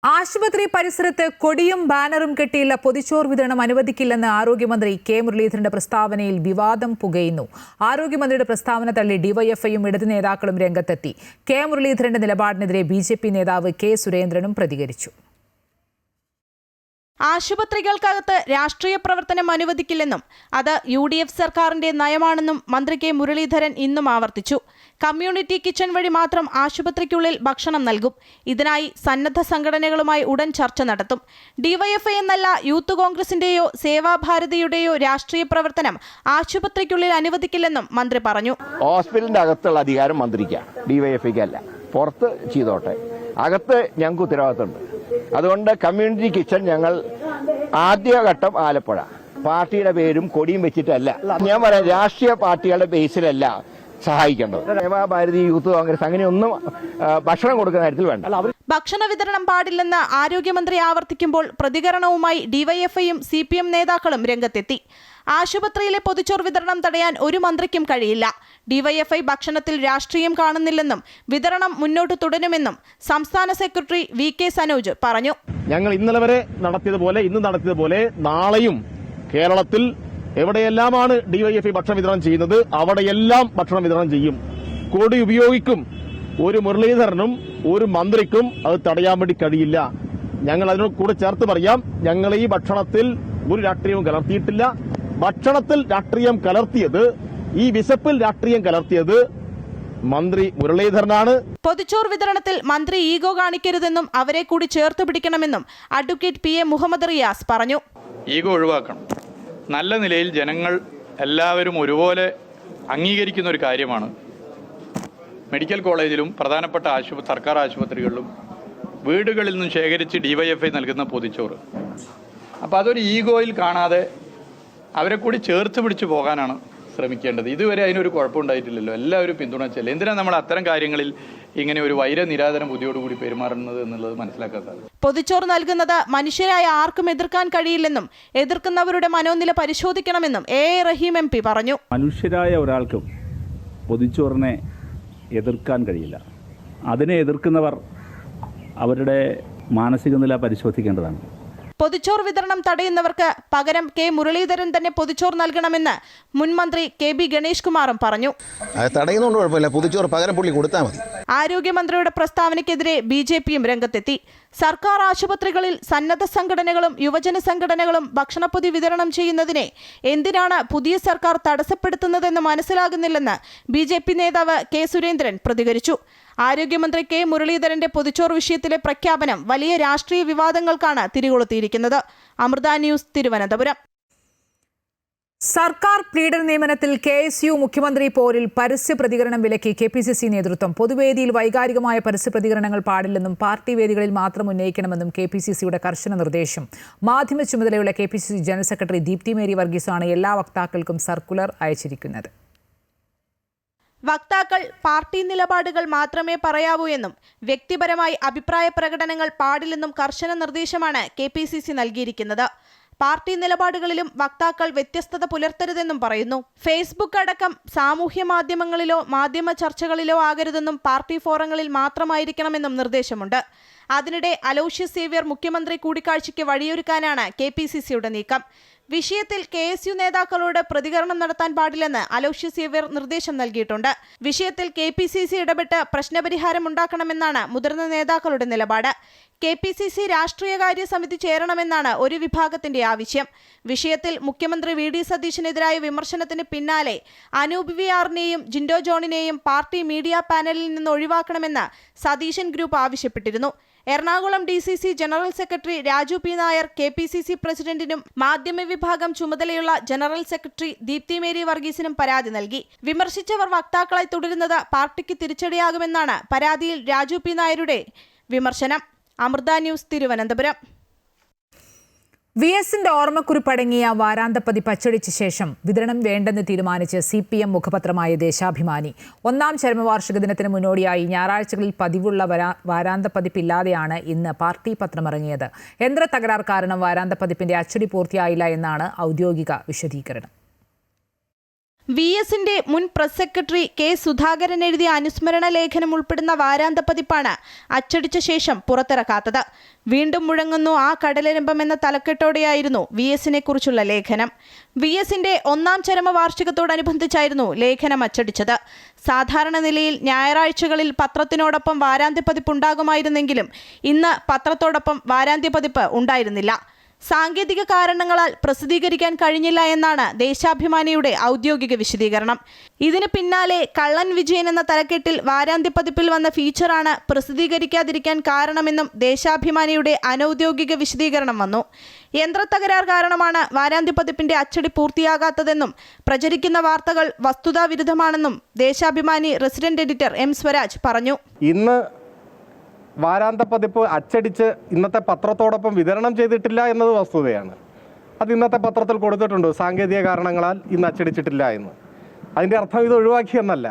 ആശുപത്രി പരിസരത്ത് കൊടിയും ബാനറും കെട്ടിയുള്ള പൊതിച്ചോർ വിതരണം അനുവദിക്കില്ലെന്ന് ആരോഗ്യമന്ത്രി K മുരളീധരന്റെ പ്രസ്താവനയിൽ വിവാദം പുകയുന്നു. ആരോഗ്യമന്ത്രിയുടെ പ്രസ്താവന തള്ളി DYFIയും ഇടത് നേതാക്കളും രംഗത്തെത്തി. K മുരളീധരന്റെ നിലപാടിനെതിരെ BJP നേതാവ് K സുരേന്ദ്രനും പ്രതികരിച്ചു. ആശുപത്രികൾക്കകത്ത് രാഷ്ട്രീയ പ്രവർത്തനം അനുവദിക്കില്ലെന്നും അത് UDF സർക്കാരിന്റെ നയമാണെന്നും മന്ത്രി K മുരളീധരൻ ഇന്നും ആവർത്തിച്ചു. കമ്മ്യൂണിറ്റി കിച്ചൺ വഴി മാത്രം ആശുപത്രിക്കുള്ളിൽ ഭക്ഷണം നൽകും. ഇതിനായി സന്നദ്ധ സംഘടനകളുമായി ഉടൻ ചർച്ച നടത്തും. DYFI എന്നല്ല യൂത്ത് കോൺഗ്രസിന്റെയോ സേവാഭാരതിയുടെയോ രാഷ്ട്രീയ പ്രവർത്തനം ആശുപത്രിക്കുള്ളിൽ അനുവദിക്കില്ലെന്നും മന്ത്രി പറഞ്ഞു. ഹോസ്പിറ്റലിന്റെ അകത്തുള്ള അധികാരം മന്ത്രിക്കാണ്, DYFIക്ക് അല്ല. പുറത്ത് ചെയ്തോട്ടെ, അകത്ത് ഞങ്ങൾക്ക് ഉത്തരവാദിത്തമുണ്ട്. അതുകൊണ്ട് കമ്മ്യൂണിറ്റി കിച്ചൺ ഞങ്ങൾ ആദ്യഘട്ടം ആലപ്പുഴ പാർട്ടിയുടെ പേരും കൊടിയും വെച്ചിട്ടല്ല, ഞാൻ പറയാം രാഷ്ട്രീയ പാർട്ടികളുടെ ബേസിലല്ല സഹായിക്കേണ്ടത്. സേവാഭാരതി, യൂത്ത് കോൺഗ്രസ് അങ്ങനെയൊന്നും ഭക്ഷണം കൊടുക്കുന്ന കാര്യത്തിൽ വേണ്ട. ഭക്ഷണ വിതരണം പാടില്ലെന്ന് ആരോഗ്യമന്ത്രി ആവർത്തിക്കുമ്പോൾ പ്രതികരണവുമായി DYFIയും CPM നേതാക്കളും രംഗത്തെത്തി. ആശുപത്രിയിലെ പൊതിച്ചോർ വിതരണം തടയാൻ ഒരു മന്ത്രിക്കും കഴിയില്ല. DYFI ഭക്ഷണത്തിൽ രാഷ്ട്രീയം കാണുന്നില്ലെന്നും വിതരണം മുന്നോട്ട് തുടരുമെന്നും സംസ്ഥാന സെക്രട്ടറി VK സനോജ് പറഞ്ഞു. ഞങ്ങൾ ഇന്നലെ വരെ നടത്തിയതുപോലെ ഇന്ന് നടത്തിയതുപോലെ നാളെയും കേരളത്തിൽ എവിടെയെല്ലാമാണ് DYFI ഭക്ഷണ വിതരണം ചെയ്യുന്നത് അവിടെയെല്ലാം ഭക്ഷണം വിതരണം ചെയ്യും. കൊടി ഉപയോഗിക്കും. ഒരു മുരളീധരനും ഒരു മന്ത്രിക്കും അത് തടയാൻ വേണ്ടി കഴിയില്ല. ഞങ്ങൾ അതിനോട് കൂടെ ചേർത്ത് പറയാം, ഞങ്ങൾ ഈ ഭക്ഷണത്തിൽ ഒരു രാഷ്ട്രീയവും കലർത്തിയിട്ടില്ല. ഭക്ഷണത്തിൽ രാഷ്ട്രീയം കലർത്തിയത്, ഈ വിശപ്പിൽ രാഷ്ട്രീയം കലർത്തിയത് മന്ത്രി മുരളീധരനാണ്. പൊതിച്ചോർ വിതരണത്തിൽ മന്ത്രി ഈഗോ കാണിക്കരുതെന്നും അവരെ കൂടി ചേർത്ത് പിടിക്കണമെന്നും അഡ്വക്കേറ്റ് PA മുഹമ്മദ് റിയാസ് പറഞ്ഞു. ഈഗോ ഒഴിവാക്കണം. നല്ല നിലയിൽ ജനങ്ങൾ എല്ലാവരും ഒരുപോലെ അംഗീകരിക്കുന്ന ഒരു കാര്യമാണ് മെഡിക്കൽ കോളേജിലും പ്രധാനപ്പെട്ട സർക്കാർ ആശുപത്രികളിലും വീടുകളിൽ നിന്നും ശേഖരിച്ച് DYFI നൽകുന്ന പൊതിച്ചോറ്. അപ്പോൾ അതൊരു ഈഗോയിൽ കാണാതെ അവരെ കൂടി ചേർത്ത് പിടിച്ചു പോകാനാണ് ശ്രമിക്കേണ്ടത്. ഇതുവരെ അതിനൊരു കുഴപ്പമുണ്ടായിട്ടില്ലല്ലോ, എല്ലാവരും പിന്തുണച്ചല്ലേ. എന്തിനാണ് നമ്മൾ അത്തരം കാര്യങ്ങളിൽ ഇങ്ങനെ ഒരു വൈരനിരാധന ബുദ്ധിയോടുകൂടി പെരുമാറുന്നത് എന്നുള്ളത് മനസ്സിലാക്കാത്തത്. പൊതിച്ചോറ് നൽകുന്നത് മനുഷ്യരായ ആർക്കും എതിർക്കാൻ കഴിയില്ലെന്നും എതിർക്കുന്നവരുടെ മനോനില പരിശോധിക്കണമെന്നും AA റഹീം MP പറഞ്ഞു. മനുഷ്യരായ ഒരാൾക്കും പൊതിച്ചോറിനെ എതിർക്കാൻ കഴിയില്ല. അതിനെ എതിർക്കുന്നവർ അവരുടെ മാനസിക നില പരിശോധിക്കേണ്ടതാണ്. പൊതിച്ചോർ വിതരണം തടയുന്നവർക്ക് പകരം K മുരളീധരൻ തന്നെ പൊതിച്ചോർ നൽകണമെന്ന് മുൻ മന്ത്രി KB ഗണേഷ് കുമാറും പറഞ്ഞു. തടയുന്നതുകൊണ്ട് കുഴപ്പമില്ല, പൊതിച്ചോറ് പകരം പുള്ളി കൊടുത്താൽ മതി. ആരോഗ്യമന്ത്രിയുടെ പ്രസ്താവനയ്ക്കെതിരെ BJPയും രംഗത്തെത്തി. സർക്കാർ ആശുപത്രികളിൽ സന്നദ്ധ സംഘടനകളും യുവജന സംഘടനകളും ഭക്ഷണപ്പൊതി വിതരണം ചെയ്യുന്നതിനെ എന്തിനാണ് പുതിയ സർക്കാർ തടസ്സപ്പെടുത്തുന്നതെന്ന് മനസ്സിലാകുന്നില്ലെന്ന് BJP നേതാവ് K സുരേന്ദ്രൻ പ്രതികരിച്ചു. ആരോഗ്യമന്ത്രി K മുരളീധരന്റെ പൊതിച്ചോർ വിഷയത്തിലെ പ്രഖ്യാപനം വലിയ രാഷ്ട്രീയ വിവാദങ്ങൾക്കാണ് തിരികൊളുത്തിയിരിക്കുന്നത്. അമൃത ന്യൂസ്, തിരുവനന്തപുരം. സർക്കാർ പ്ലീഡർ നിയമനത്തിൽ KSU മുഖ്യമന്ത്രി പോരിൽ പരസ്യ പ്രതികരണം വിലക്കി KPCC നേതൃത്വം. പൊതുവേദിയിൽ വൈകാരികമായ പരസ്യ പ്രതികരണങ്ങൾ പാടില്ലെന്നും പാർട്ടി വേദികളിൽ മാത്രം ഉന്നയിക്കണമെന്നും KPCCയുടെ കർശന നിർദ്ദേശം. മാധ്യമ ചുമതലയുള്ള KPCC general secretary Deepti Mary വർഗീസാണ് എല്ലാ വക്താക്കൾക്കും സർക്കുലർ അയച്ചിരിക്കുന്നത്. വക്താക്കൾ പാർട്ടി നിലപാടുകൾ മാത്രമേ പറയാവൂ എന്നും വ്യക്തിപരമായി അഭിപ്രായ പ്രകടനങ്ങൾ പാടില്ലെന്നും കർശന നിർദ്ദേശമാണ് KPCC നൽകിയിരിക്കുന്നത്. പാർട്ടി നിലപാടുകളിലും വക്താക്കൾ വ്യത്യസ്തത പുലർത്തരുതെന്നും പറയുന്നു. ഫേസ്ബുക്ക് അടക്കം സാമൂഹ്യ മാധ്യമങ്ങളിലോ മാധ്യമ ചർച്ചകളിലോ ആകരുതെന്നും പാർട്ടി ഫോറങ്ങളിൽ മാത്രമായിരിക്കണമെന്നും നിർദ്ദേശമുണ്ട്. അതിനിടെ അലോഷ്യസ് സേവ്യർ മുഖ്യമന്ത്രി കൂടിക്കാഴ്ചയ്ക്ക് വഴിയൊരുക്കാനാണ് KPCCയുടെ നീക്കം. വിഷയത്തിൽ KSU നേതാക്കളോട് പ്രതികരണം നടത്താൻ പാടില്ലെന്ന് അലോഷ്യസ് സേവ്യർ നിർദ്ദേശം നൽകിയിട്ടുണ്ട്. വിഷയത്തിൽ KPCC ഇടപെട്ട് പ്രശ്നപരിഹാരം ഉണ്ടാക്കണമെന്നാണ് മുതിർന്ന നേതാക്കളുടെ നിലപാട്. KPCC രാഷ്ട്രീയകാര്യ സമിതി ചേരണമെന്നാണ് ഒരു വിഭാഗത്തിന്റെ ആവശ്യം. വിഷയത്തിൽ മുഖ്യമന്ത്രി VD സതീശനെതിരായ വിമർശനത്തിന് പിന്നാലെ അനൂപ് VR-നെയും ജിൻഡോ ജോണിനെയും പാർട്ടി മീഡിയ പാനലിൽ നിന്ന് ഒഴിവാക്കണമെന്ന് സതീശൻ ഗ്രൂപ്പ് ആവശ്യപ്പെട്ടിരുന്നു. Ernakulam DCC general secretary Raju P. Nair KPCC പ്രസിഡന്റിനും മാധ്യമ വിഭാഗം ചുമതലയുള്ള ജനറൽ സെക്രട്ടറി ദീപ്തി മേരി വർഗീസിനും പരാതി നൽകി. വിമർശിച്ചവർ വക്താക്കളായി തുടരുന്നത് പാർട്ടിക്ക് തിരിച്ചടിയാകുമെന്നാണ് പരാതിയിൽ രാജു P. നായരുടെ വിമർശനം. അമൃത ന്യൂസ്, തിരുവനന്തപുരം. VS-ന്റെ ഓർമ്മക്കുറിപ്പടങ്ങിയ വാരാന്തപ്പതിപ്പ് അച്ചടിച്ച ശേഷം വിതരണം വേണ്ടെന്ന് തീരുമാനിച്ച് CPM മുഖപത്രമായ ദേശാഭിമാനി. 1-ാം ചരമവാർഷിക ദിനത്തിന് മുന്നോടിയായി ഞായറാഴ്ചകളിൽ പതിവുള്ള വാരാന്തപ്പതിപ്പില്ലാതെയാണ് ഇന്ന് പാർട്ടി പത്രമിറങ്ങിയത്. യന്ത്ര തകരാർ കാരണം വാരാന്തപ്പതിപ്പിന്റെ അച്ചടി പൂർത്തിയായില്ല എന്നാണ് ഔദ്യോഗിക വിശദീകരണം. VS-ന്റെ മുൻ പ്രസ് സെക്രട്ടറി K. സുധാകരൻ എഴുതിയ അനുസ്മരണ ലേഖനം ഉൾപ്പെടുന്ന വാരാന്തപ്പതിപ്പാണ് അച്ചടിച്ച ശേഷം പുറത്തിറക്കാത്തത്. വീണ്ടും മുഴങ്ങുന്നു ആ കടലരമ്പം എന്ന തലക്കെട്ടോടെയായിരുന്നു VS-നെ കുറിച്ചുള്ള ലേഖനം. VS-ന്റെ 1-ാം ചരമവാർഷികത്തോടനുബന്ധിച്ചായിരുന്നു ലേഖനം അച്ചടിച്ചത്. സാധാരണ നിലയിൽ ഞായറാഴ്ചകളിൽ പത്രത്തിനോടൊപ്പം വാരാന്ത്യപ്പതിപ്പ് ഉണ്ടാകുമായിരുന്നെങ്കിലും ഇന്ന് പത്രത്തോടൊപ്പം വാരാന്ത്യപ്പതിപ്പ് ഉണ്ടായിരുന്നില്ല. സാങ്കേതിക കാരണങ്ങളാൽ പ്രസിദ്ധീകരിക്കാൻ കഴിഞ്ഞില്ല എന്നാണ് ദേശാഭിമാനിയുടെ ഔദ്യോഗിക വിശദീകരണം. ഇതിന് പിന്നാലെ കള്ളൻ വിജയൻ എന്ന തലക്കെട്ടിൽ വാരാന്ത്യപ്പതിപ്പിൽ വന്ന ഫീച്ചറാണ് പ്രസിദ്ധീകരിക്കാതിരിക്കാൻ കാരണമെന്നും ദേശാഭിമാനിയുടെ അനൌദ്യോഗിക വിശദീകരണം വന്നു. യന്ത്രത്തകരാർ കാരണമാണ് വാരാന്ത്യപ്പതിപ്പിന്റെ അച്ചടി പൂർത്തിയാകാത്തതെന്നും പ്രചരിക്കുന്ന വാർത്തകൾ വസ്തുതാവിരുദ്ധമാണെന്നും Deshabhimani resident editor M. Swaraj പറഞ്ഞു. ഇന്ന് വാരാന്തപ്പതിപ്പ് അച്ചടിച്ച് ഇന്നത്തെ പത്രത്തോടൊപ്പം വിതരണം ചെയ്തിട്ടില്ല എന്നത് വസ്തുതയാണ്. അത് ഇന്നത്തെ പത്രത്തിൽ കൊടുത്തിട്ടുണ്ട്. സാങ്കേതിക കാരണങ്ങളാൽ ഇന്ന് അച്ചടിച്ചിട്ടില്ല എന്ന്. അതിൻ്റെ അർത്ഥം ഇത് ഒഴിവാക്കിയെന്നല്ല.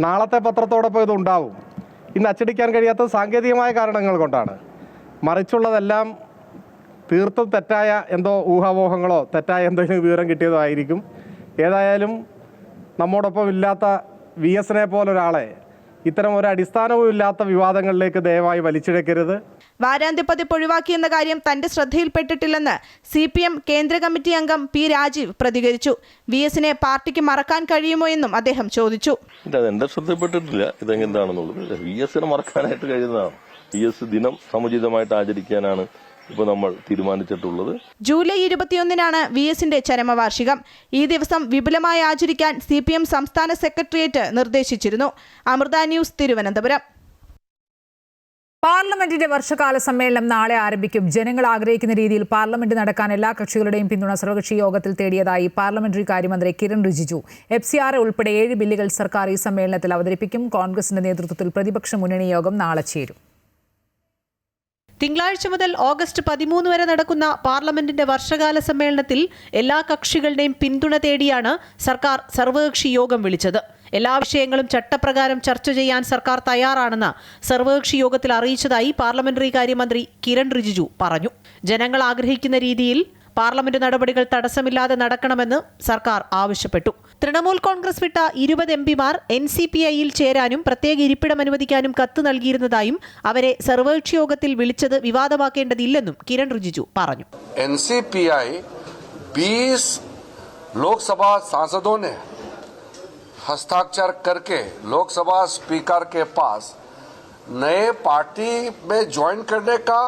നാളത്തെ പത്രത്തോടൊപ്പം ഇത് ഉണ്ടാവും. ഇന്ന് അച്ചടിക്കാൻ കഴിയാത്ത സാങ്കേതികമായ കാരണങ്ങൾ കൊണ്ടാണ്. മറിച്ചുള്ളതെല്ലാം തീർത്തും തെറ്റായ എന്തോ ഊഹാപോഹങ്ങളോ തെറ്റായ എന്തെങ്കിലും വിവരം കിട്ടിയതോ ആയിരിക്കും. ഏതായാലും നമ്മോടൊപ്പം ഇല്ലാത്ത VS-നെ പോലൊരാളെ ഇത്തരം ഒരു അടിസ്ഥാനവും ഇല്ലാത്ത വിവാദങ്ങളിലേക്ക് ദയവായി വലിച്ചിഴക്കരുത്. വാരാന്ത്യപ്പതിപ്പ് ഒഴിവാക്കിയെന്ന കാര്യം തന്റെ ശ്രദ്ധയിൽപ്പെട്ടിട്ടില്ലെന്ന് CPM കേന്ദ്ര കമ്മിറ്റി അംഗം P. രാജീവ് പ്രതികരിച്ചു. VS-നെ പാർട്ടിക്ക് മറക്കാൻ കഴിയുമോ എന്നും അദ്ദേഹം ചോദിച്ചു. എന്റെ ശ്രദ്ധയിൽപ്പെട്ടിട്ടില്ല ഇതെന്താണെന്നുള്ളത്. VS-നെ മറക്കാനായിട്ട് കഴിയുന്നതാണ്. VS ദിനം സമുചിതമായിട്ട് ആചരിക്കാനാണ് ഇപ്പോൾ നമ്മൾ തീരുമാനിച്ചിട്ടുള്ളത്. ജൂലൈ 21-നാണ് VS-ന്റെ ചരമവാർഷികം. ഈ ദിവസം വിപുലമായി ആചരിക്കാൻ CPM സംസ്ഥാന സെക്രട്ടേറിയറ്റ് നിർദ്ദേശിച്ചിരുന്നു. അമൃത ന്യൂസ്, തിരുവനന്തപുരം. പാർലമെന്റിന്റെ വർഷകാല സമ്മേളനം നാളെ ആരംഭിക്കും. ജനങ്ങൾ ആഗ്രഹിക്കുന്ന രീതിയിൽ പാർലമെന്റ് നടക്കാൻ എല്ലാ കക്ഷികളുടെയും പിന്തുണ സർവകക്ഷി യോഗത്തിൽ തേടിയതായി പാർലമെന്ററി കാര്യമന്ത്രി കിരൺ റിജിജു. FCRA ഉൾപ്പെടെ 7 ബില്ലുകൾ സർക്കാർ ഈ സമ്മേളനത്തിൽ അവതരിപ്പിക്കും. കോൺഗ്രസിന്റെ നേതൃത്വത്തിൽ പ്രതിപക്ഷ മുന്നണി യോഗം നാളെ ചേരും. തിങ്കളാഴ്ച മുതൽ ഓഗസ്റ്റ് 13 വരെ നടക്കുന്ന പാർലമെന്റിന്റെ വർഷകാല സമ്മേളനത്തിൽ എല്ലാ കക്ഷികളുടെയും പിന്തുണ തേടിയാണ് സർക്കാർ സർവകക്ഷി യോഗം വിളിച്ചത്. എല്ലാ വിഷയങ്ങളും ചട്ടപ്രകാരം ചർച്ച ചെയ്യാൻ സർക്കാർ തയ്യാറാണെന്ന് സർവകക്ഷി യോഗത്തിൽ അറിയിച്ചതായി പാർലമെന്ററി കാര്യമന്ത്രി കിരൺ റിജിജു പറഞ്ഞു. ജനങ്ങൾ ആഗ്രഹിക്കുന്ന രീതിയിൽ പാർലമെന്റ് നടപടികൾ തടസ്സമില്ലാതെ നടക്കണമെന്ന് സർക്കാർ ആവശ്യപ്പെട്ടു. തൃണമൂൽ കോൺഗ്രസ് വിട്ട 20 MPമാർ NCPI-യിൽ ചേരാനും പ്രത്യേക ഇരിപ്പിടം അനുവദിക്കാനും കത്ത് നൽകിയിരുന്നതായും അവരെ സർവകക്ഷി യോഗത്തിൽ വിളിച്ചത് വിവാദമാക്കേണ്ടതില്ലെന്നും കിരൺ റിജിജു പറഞ്ഞു. NCPI 20 लोकसभा सांसदों ने हस्ताक्षर करके लोकसभा स्पीकर के पास नए पार्टी में ज्वाइन करने का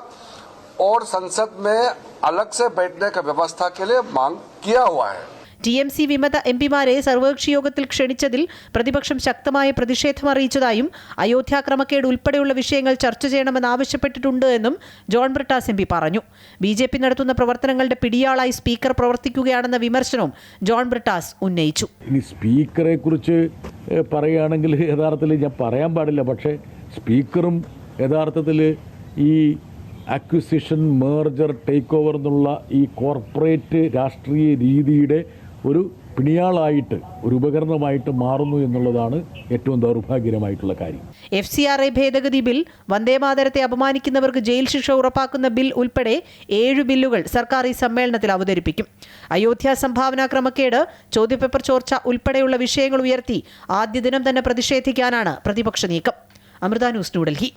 और संसद में अलग से बैठने का व्यवस्था के लिए मांग किया हुआ है. TMC വിമത MPമാരെ സർവകക്ഷി യോഗത്തിൽ ക്ഷണിച്ചതിൽ പ്രതിപക്ഷം ശക്തമായ പ്രതിഷേധം അറിയിച്ചതായും അയോധ്യ ക്രമക്കേട് ഉൾപ്പെടെയുള്ള വിഷയങ്ങൾ ചർച്ച ചെയ്യണമെന്ന് ആവശ്യപ്പെട്ടിട്ടുണ്ട് എന്നും ജോൺ ബ്രിട്ടാസ് MP പറഞ്ഞു. BJP നടത്തുന്ന പ്രവർത്തനങ്ങളുടെ പിടിയാളായി സ്പീക്കർ പ്രവർത്തിക്കുകയാണെന്ന വിമർശനവും ജോൺ ബ്രിട്ടാസ് ഉന്നയിച്ചു. ഇനി സ്പീക്കറെ കുറിച്ച് പറയുകയാണെങ്കിൽ യഥാർത്ഥത്തിൽ ഞാൻ പറയാൻ പാടില്ല. പക്ഷേ സ്പീക്കറും യഥാർത്ഥത്തിൽ ഈ അക്വിസിഷൻ, മേർജർ, ടേക്ക് ഓവർ എന്നുള്ള ഈ കോർപ്പറേറ്റ് രാഷ്ട്രീയ രീതിയുടെ ഒരു പിണിയാളായിട്ട്, ഒരു ഉപകരണമായിട്ട് മാറുന്നു എന്നുള്ളതാണ് ഏറ്റവും ദൗർഭാഗ്യകരമായിട്ടുള്ള കാര്യം. FCRA ഭേദഗതി ബിൽ, വന്ദേമാതരത്തെ അപമാനിക്കുന്നവർക്ക് ജയിൽ ശിക്ഷ ഉറപ്പാക്കുന്ന ബിൽ ഉൾപ്പെടെ 7 ബില്ലുകൾ സർക്കാർ ഈ സമ്മേളനത്തിൽ അവതരിപ്പിക്കും. അയോധ്യ സംഭാവന ക്രമക്കേട്, ചോദ്യപേപ്പർ ചോർച്ച ഉൾപ്പെടെയുള്ള വിഷയങ്ങൾ ഉയർത്തി ആദ്യ ദിനം തന്നെ പ്രതിഷേധിക്കാനാണ് പ്രതിപക്ഷ നീക്കം. അമൃത ന്യൂസ്, ന്യൂഡൽഹി.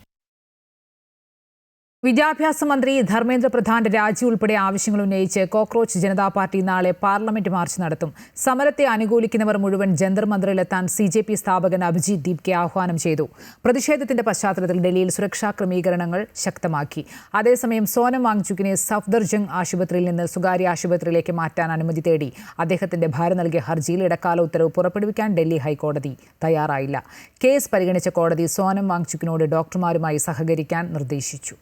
വിദ്യാഭ്യാസ മന്ത്രി ധർമ്മേന്ദ്ര പ്രധാന്റെ രാജി ഉൾപ്പെടെ ആവശ്യങ്ങൾ ഉന്നയിച്ച് കോക്രോച്ച് ജനതാ പാർട്ടി നാളെ പാർലമെന്റ് മാർച്ച് നടത്തും. സമരത്തെ അനുകൂലിക്കുന്നവർ മുഴുവൻ ജന്തർ മന്ദിറിലെത്താൻ CJP സ്ഥാപകൻ അഭിജിത് ദീപ്കെ ആഹ്വാനം ചെയ്തു. പ്രതിഷേധത്തിന്റെ പശ്ചാത്തലത്തിൽ ഡൽഹിയിൽ സുരക്ഷാ ക്രമീകരണങ്ങൾ ശക്തമാക്കി. അതേസമയം സോനം വാങ്ചുക്കിനെ സഫ്ദർജംഗ് ആശുപത്രിയിൽ നിന്ന് സ്വകാര്യ ആശുപത്രിയിലേക്ക് മാറ്റാൻ അനുമതി തേടി അദ്ദേഹത്തിന്റെ ഭാര്യ നൽകിയ ഹർജിയിൽ ഇടക്കാല ഉത്തരവ് പുറപ്പെടുവിക്കാൻ ഡൽഹി ഹൈക്കോടതി തയ്യാറായില്ല. കേസ് പരിഗണിച്ച കോടതി സോനം വാങ്ചുക്കിനോട് ഡോക്ടർമാരുമായി സഹകരിക്കാൻ നിർദ്ദേശിച്ചു.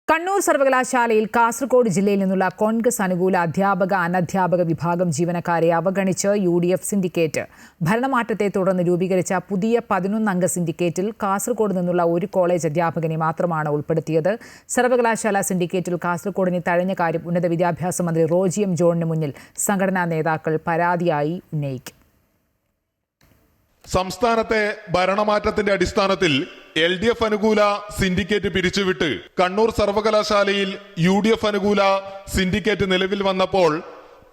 കണ്ണൂർ സർവകലാശാലയിൽ കാസർഗോഡ് ജില്ലയിൽ നിന്നുള്ള കോൺഗ്രസ് അനുകൂല അധ്യാപക അനധ്യാപക വിഭാഗം ജീവനക്കാരെ അവഗണിച്ച് UDF സിൻഡിക്കേറ്റ്. ഭരണമാറ്റത്തെ തുടർന്ന് രൂപീകരിച്ച പുതിയ 11-അംഗ സിൻഡിക്കേറ്റിൽ കാസർഗോഡ് നിന്നുള്ള ഒരു കോളേജ് അധ്യാപകനെ മാത്രമാണ് ഉൾപ്പെടുത്തിയത്. സർവകലാശാല സിൻഡിക്കേറ്റിൽ കാസർഗോഡിനെ തഴഞ്ഞ കാര്യം ഉന്നത വിദ്യാഭ്യാസ മന്ത്രി റോജി എം ജോണിന് മുന്നിൽ സംഘടനാ നേതാക്കൾ പരാതിയായി ഉന്നയിക്കും. സംസ്ഥാനത്തെ ഭരണമാറ്റത്തിന്റെ അടിസ്ഥാനത്തിൽ LDF അനുകൂല സിൻഡിക്കേറ്റ് പിരിച്ചുവിട്ട് കണ്ണൂർ സർവകലാശാലയിൽ UDF അനുകൂല സിൻഡിക്കേറ്റ് നിലവിൽ വന്നപ്പോൾ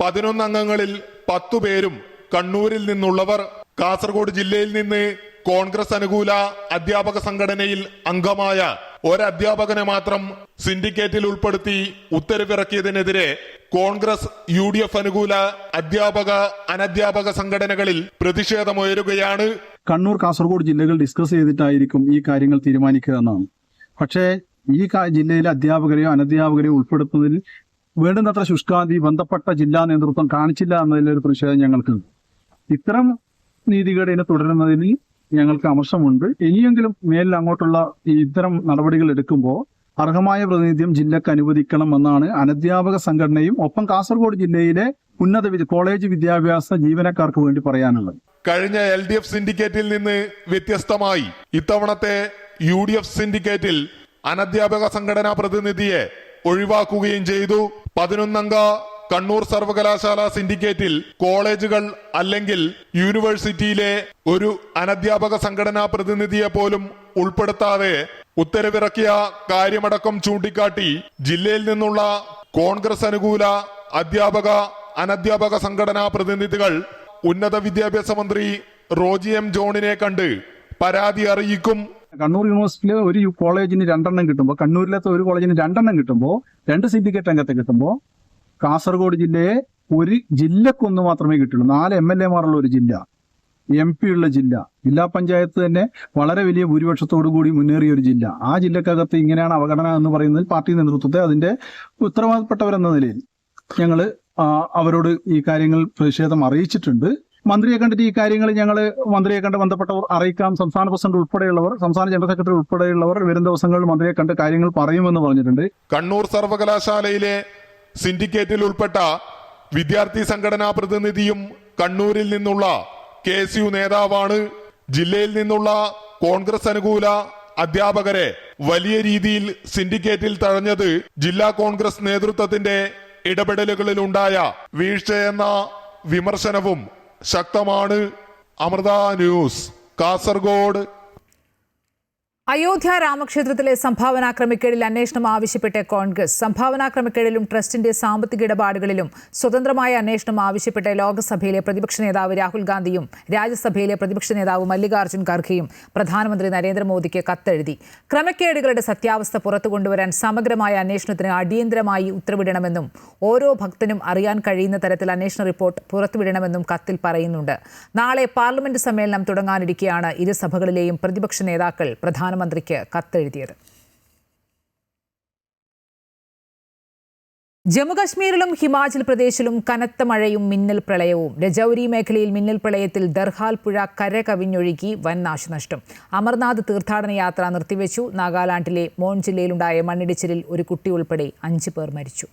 11 അംഗങ്ങളിൽ 10 പേരും കണ്ണൂരിൽ നിന്നുള്ളവർ. കാസർഗോഡ് ജില്ലയിൽ നിന്ന് കോൺഗ്രസ് അനുകൂല അധ്യാപക സംഘടനയിൽ അംഗമായ ഒരധ്യാപകനെ മാത്രം സിൻഡിക്കേറ്റിൽ ഉൾപ്പെടുത്തി ഉത്തരവിറക്കിയതിനെതിരെ കോൺഗ്രസ് UDF അനുകൂല അധ്യാപക അനധ്യാപക സംഘടനകളിൽ പ്രതിഷേധമുയരുകയാണ്. കണ്ണൂർ കാസർഗോഡ് ജില്ലകൾ ഡിസ്കസ് ചെയ്തിട്ടായിരിക്കും ഈ കാര്യങ്ങൾ തീരുമാനിക്കുക എന്നാണ്. പക്ഷേ ഈ ജില്ലയിലെ അധ്യാപകരെയോ അനധ്യാപകരെയോ ഉൾപ്പെടുത്തുന്നതിൽ വേണ്ടുന്നത്ര ശുഷ്കാന്തി ബന്ധപ്പെട്ട ജില്ലാ നേതൃത്വം കാണിച്ചില്ല എന്നതിലൊരു പ്രതിഷേധം ഞങ്ങൾക്കുണ്ട്. ഇത്തരം നീതികേടിനെ തുടരുന്നതിന് ഞങ്ങൾക്ക് അമർഷമുണ്ട്. ഇനിയെങ്കിലും മേലിൽ അങ്ങോട്ടുള്ള ഇത്തരം നടപടികൾ എടുക്കുമ്പോൾ അർഹമായ പ്രാതിനിധ്യം ജില്ലക്ക് അനുവദിക്കണം എന്നാണ് അനധ്യാപക സംഘടനയും ഒപ്പം കാസർഗോഡ് ജില്ലയിലെ കോളേജ് വിദ്യാഭ്യാസ ജീവനക്കാർക്ക് വേണ്ടി പറയാനുള്ളത്. കഴിഞ്ഞ LDF സിൻഡിക്കേറ്റിൽ നിന്ന് വ്യത്യസ്തമായി ഇത്തവണത്തെ UDF സിൻഡിക്കേറ്റിൽ അനധ്യാപക സംഘടനാ പ്രതിനിധിയെ ഒഴിവാക്കുകയും ചെയ്തു. 11-അംഗ കണ്ണൂർ സർവകലാശാല സിൻഡിക്കേറ്റിൽ കോളേജുകൾ അല്ലെങ്കിൽ യൂണിവേഴ്സിറ്റിയിലെ ഒരു അനധ്യാപക സംഘടനാ പ്രതിനിധിയെ പോലും ഉൾപ്പെടുത്താതെ ഉത്തരവിറക്കിയ കാര്യമടക്കം ചൂണ്ടിക്കാട്ടി ജില്ലയിൽ നിന്നുള്ള കോൺഗ്രസ് അനുകൂല അധ്യാപക അനധ്യാപക സംഘടനാ പ്രതിനിധികൾ ഉന്നത വിദ്യാഭ്യാസ മന്ത്രി റോജി എം ജോണിനെ കണ്ട് പരാതി അറിയിക്കും. കണ്ണൂർ യൂണിവേഴ്സിറ്റിയിലെ ഒരു കോളേജിന് 2 എണ്ണം കിട്ടുമ്പോൾ, കണ്ണൂരിലത്തെ ഒരു കോളേജിന് 2 എണ്ണം കിട്ടുമ്പോൾ, 2 സിൻഡിക്കേറ്റ് അംഗത്തെ കിട്ടുമ്പോൾ കാസർഗോഡ് ജില്ലയെ ഒരു ജില്ലക്കൊന്ന് മാത്രമേ കിട്ടുള്ളൂ. 4 MLA-മാരുള്ള ഒരു ജില്ല, MP ഉള്ള ജില്ല, ജില്ലാ പഞ്ചായത്ത് തന്നെ വളരെ വലിയ ഭൂരിപക്ഷത്തോടു കൂടി മുന്നേറിയ ഒരു ജില്ല. ആ ജില്ലക്കകത്ത് ഇങ്ങനെയാണ് അവഗണന എന്ന് പറയുന്നതിൽ പാർട്ടി നേതൃത്വത്തെ അതിന്റെ ഉത്തരവാദിത്തപ്പെട്ടവരെന്ന നിലയിൽ ഞങ്ങൾ അവരോട് ഈ കാര്യങ്ങൾ പ്രതിഷേധം അറിയിച്ചിട്ടുണ്ട്. മന്ത്രിയെ കണ്ടിട്ട് ഈ കാര്യങ്ങൾ ഞങ്ങൾ മന്ത്രിയെ കണ്ട് ബന്ധപ്പെട്ടവർ അറിയിക്കാം. സംസ്ഥാന പ്രസിഡന്റ് ഉൾപ്പെടെയുള്ളവർ, സംസ്ഥാന ജനറൽ സെക്രട്ടറി ഉൾപ്പെടെയുള്ളവർ വരും ദിവസങ്ങളിൽ മന്ത്രിയെ കണ്ട് കാര്യങ്ങൾ പറയുമെന്ന് പറഞ്ഞിട്ടുണ്ട്. കണ്ണൂർ സർവകലാശാലയിലെ സിൻഡിക്കേറ്റിൽ ഉൾപ്പെട്ട വിദ്യാർത്ഥി സംഘടനാ പ്രതിനിധിയും കണ്ണൂരിൽ നിന്നുള്ള KSU നേതാവാണ്. ജില്ലയിൽ നിന്നുള്ള കോൺഗ്രസ് അനുകൂല അധ്യാപകരെ വലിയ രീതിയിൽ സിൻഡിക്കേറ്റിൽ തഴഞ്ഞത് ജില്ലാ കോൺഗ്രസ് നേതൃത്വത്തിന്റെ ഇടപെടലുകളിലുണ്ടായ വീഴ്ചയെന്ന വിമർശനവും ശക്തമാണ്. അമൃത ന്യൂസ്, കാസർഗോഡ്. അയോധ്യ രാമക്ഷേത്രത്തിലെ സംഭാവനാ ക്രമക്കേടിൽ അന്വേഷണം ആവശ്യപ്പെട്ട് കോൺഗ്രസ്. സംഭാവനാ ക്രമക്കേടിലും ട്രസ്റ്റിന്റെ സാമ്പത്തിക ഇടപാടുകളിലും സ്വതന്ത്രമായ അന്വേഷണം ആവശ്യപ്പെട്ട് ലോക്സഭയിലെ പ്രതിപക്ഷ നേതാവ് രാഹുൽ ഗാന്ധിയും രാജ്യസഭയിലെ പ്രതിപക്ഷ നേതാവ് മല്ലികാർജ്ജുൻ ഖർഗെയും പ്രധാനമന്ത്രി നരേന്ദ്രമോദിക്ക് കത്തെഴുതി. ക്രമക്കേടുകളുടെ സത്യാവസ്ഥ പുറത്തുകൊണ്ടുവരാൻ സമഗ്രമായ അന്വേഷണത്തിന് അടിയന്തരമായി ഉത്തരവിടണമെന്നും ഓരോ ഭക്തനും അറിയാൻ കഴിയുന്ന തരത്തിൽ അന്വേഷണ റിപ്പോർട്ട് പുറത്തുവിടണമെന്നും കത്തിൽ പറയുന്നുണ്ട്. നാളെ പാർലമെന്റ് സമ്മേളനം തുടങ്ങാനിരിക്കെയാണ് ഇരു സഭകളിലെയും പ്രതിപക്ഷ നേതാക്കൾ പ്രധാനമന്ത്രിക്ക് കത്തെഴുതിയത്. ജമ്മുകശ്മീരിലും ഹിമാചൽ പ്രദേശിലും കനത്ത മഴയും മിന്നൽ പ്രളയവും. രജൌരി മേഖലയിൽ മിന്നൽ പ്രളയത്തിൽ ദർഹാൽ പുഴ കരകവിഞ്ഞൊഴുകി വൻ നാശനഷ്ടം. അമർനാഥ് തീർത്ഥാടന യാത്ര നിർത്തിവെച്ചു. നാഗാലാൻഡിലെ മോൺ ജില്ലയിലുണ്ടായ മണ്ണിടിച്ചിലിൽ ഒരു കുട്ടി ഉൾപ്പെടെ 5 പേർ മരിച്ചു.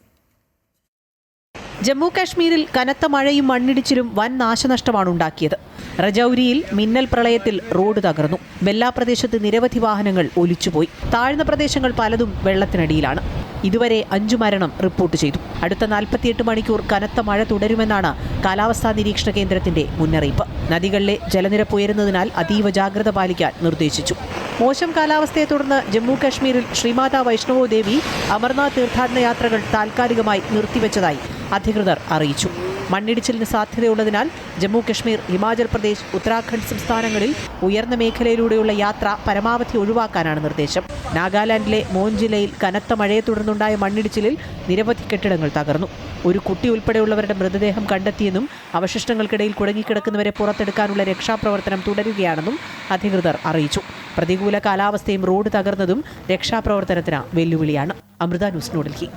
ജമ്മു കാശ്മീരിൽ കനത്ത മഴയും മണ്ണിടിച്ചിലും വൻ നാശനഷ്ടമാണ് ഉണ്ടാക്കിയത്. രജൌരിയിൽ മിന്നൽ പ്രളയത്തിൽ റോഡ് തകർന്നു. ബെല്ല പ്രദേശത്ത് നിരവധി വാഹനങ്ങൾ ഒലിച്ചുപോയി. താഴ്ന്ന പ്രദേശങ്ങൾ പലതും വെള്ളത്തിനടിയിലാണ്. ഇതുവരെ 5 മരണം റിപ്പോർട്ട് ചെയ്തു. അടുത്ത 48 മണിക്കൂർ കനത്ത മഴ തുടരുമെന്നാണ് കാലാവസ്ഥാ നിരീക്ഷണ കേന്ദ്രത്തിന്റെ മുന്നറിയിപ്പ്. നദികളിലെ ജലനിരപ്പ് ഉയരുന്നതിനാൽ അതീവ ജാഗ്രത പാലിക്കാൻ നിർദ്ദേശിച്ചു. മോശം കാലാവസ്ഥയെ തുടർന്ന് ജമ്മു കാശ്മീരിൽ ശ്രീമാതാ വൈഷ്ണവോ ദേവി അമർനാഥ് തീർത്ഥാടന യാത്രകൾ താൽക്കാലികമായി നിർത്തിവെച്ചതായി അധികൃതർ അറിയിച്ചു. മണ്ണിടിച്ചിലിന് സാധ്യതയുള്ളതിനാൽ ജമ്മു കശ്മീർ, ഹിമാചൽ പ്രദേശ്, ഉത്തരാഖണ്ഡ് സംസ്ഥാനങ്ങളിൽ ഉയർന്ന മേഖലയിലൂടെയുള്ള യാത്ര പരമാവധി ഒഴിവാക്കാനാണ് നിർദ്ദേശം. നാഗാലാൻഡിലെ മോൻ ജില്ലയിൽ കനത്ത മഴയെ തുടർന്നുണ്ടായ മണ്ണിടിച്ചിലിൽ നിരവധി കെട്ടിടങ്ങൾ തകർന്നു. ഒരു കുട്ടി ഉൾപ്പെടെയുള്ളവരുടെ മൃതദേഹം കണ്ടെത്തിയെന്നും അവശിഷ്ടങ്ങൾക്കിടയിൽ കുടുങ്ങിക്കിടക്കുന്നവരെ പുറത്തെടുക്കാനുള്ള രക്ഷാപ്രവർത്തനം തുടരുകയാണെന്നും അധികൃതർ അറിയിച്ചു. പ്രതികൂല കാലാവസ്ഥയും റോഡ് തകർന്നതും രക്ഷാപ്രവർത്തനത്തിന് വെല്ലുവിളിയാണ്. അമൃത ന്യൂസ്, ന്യൂഡൽഹി.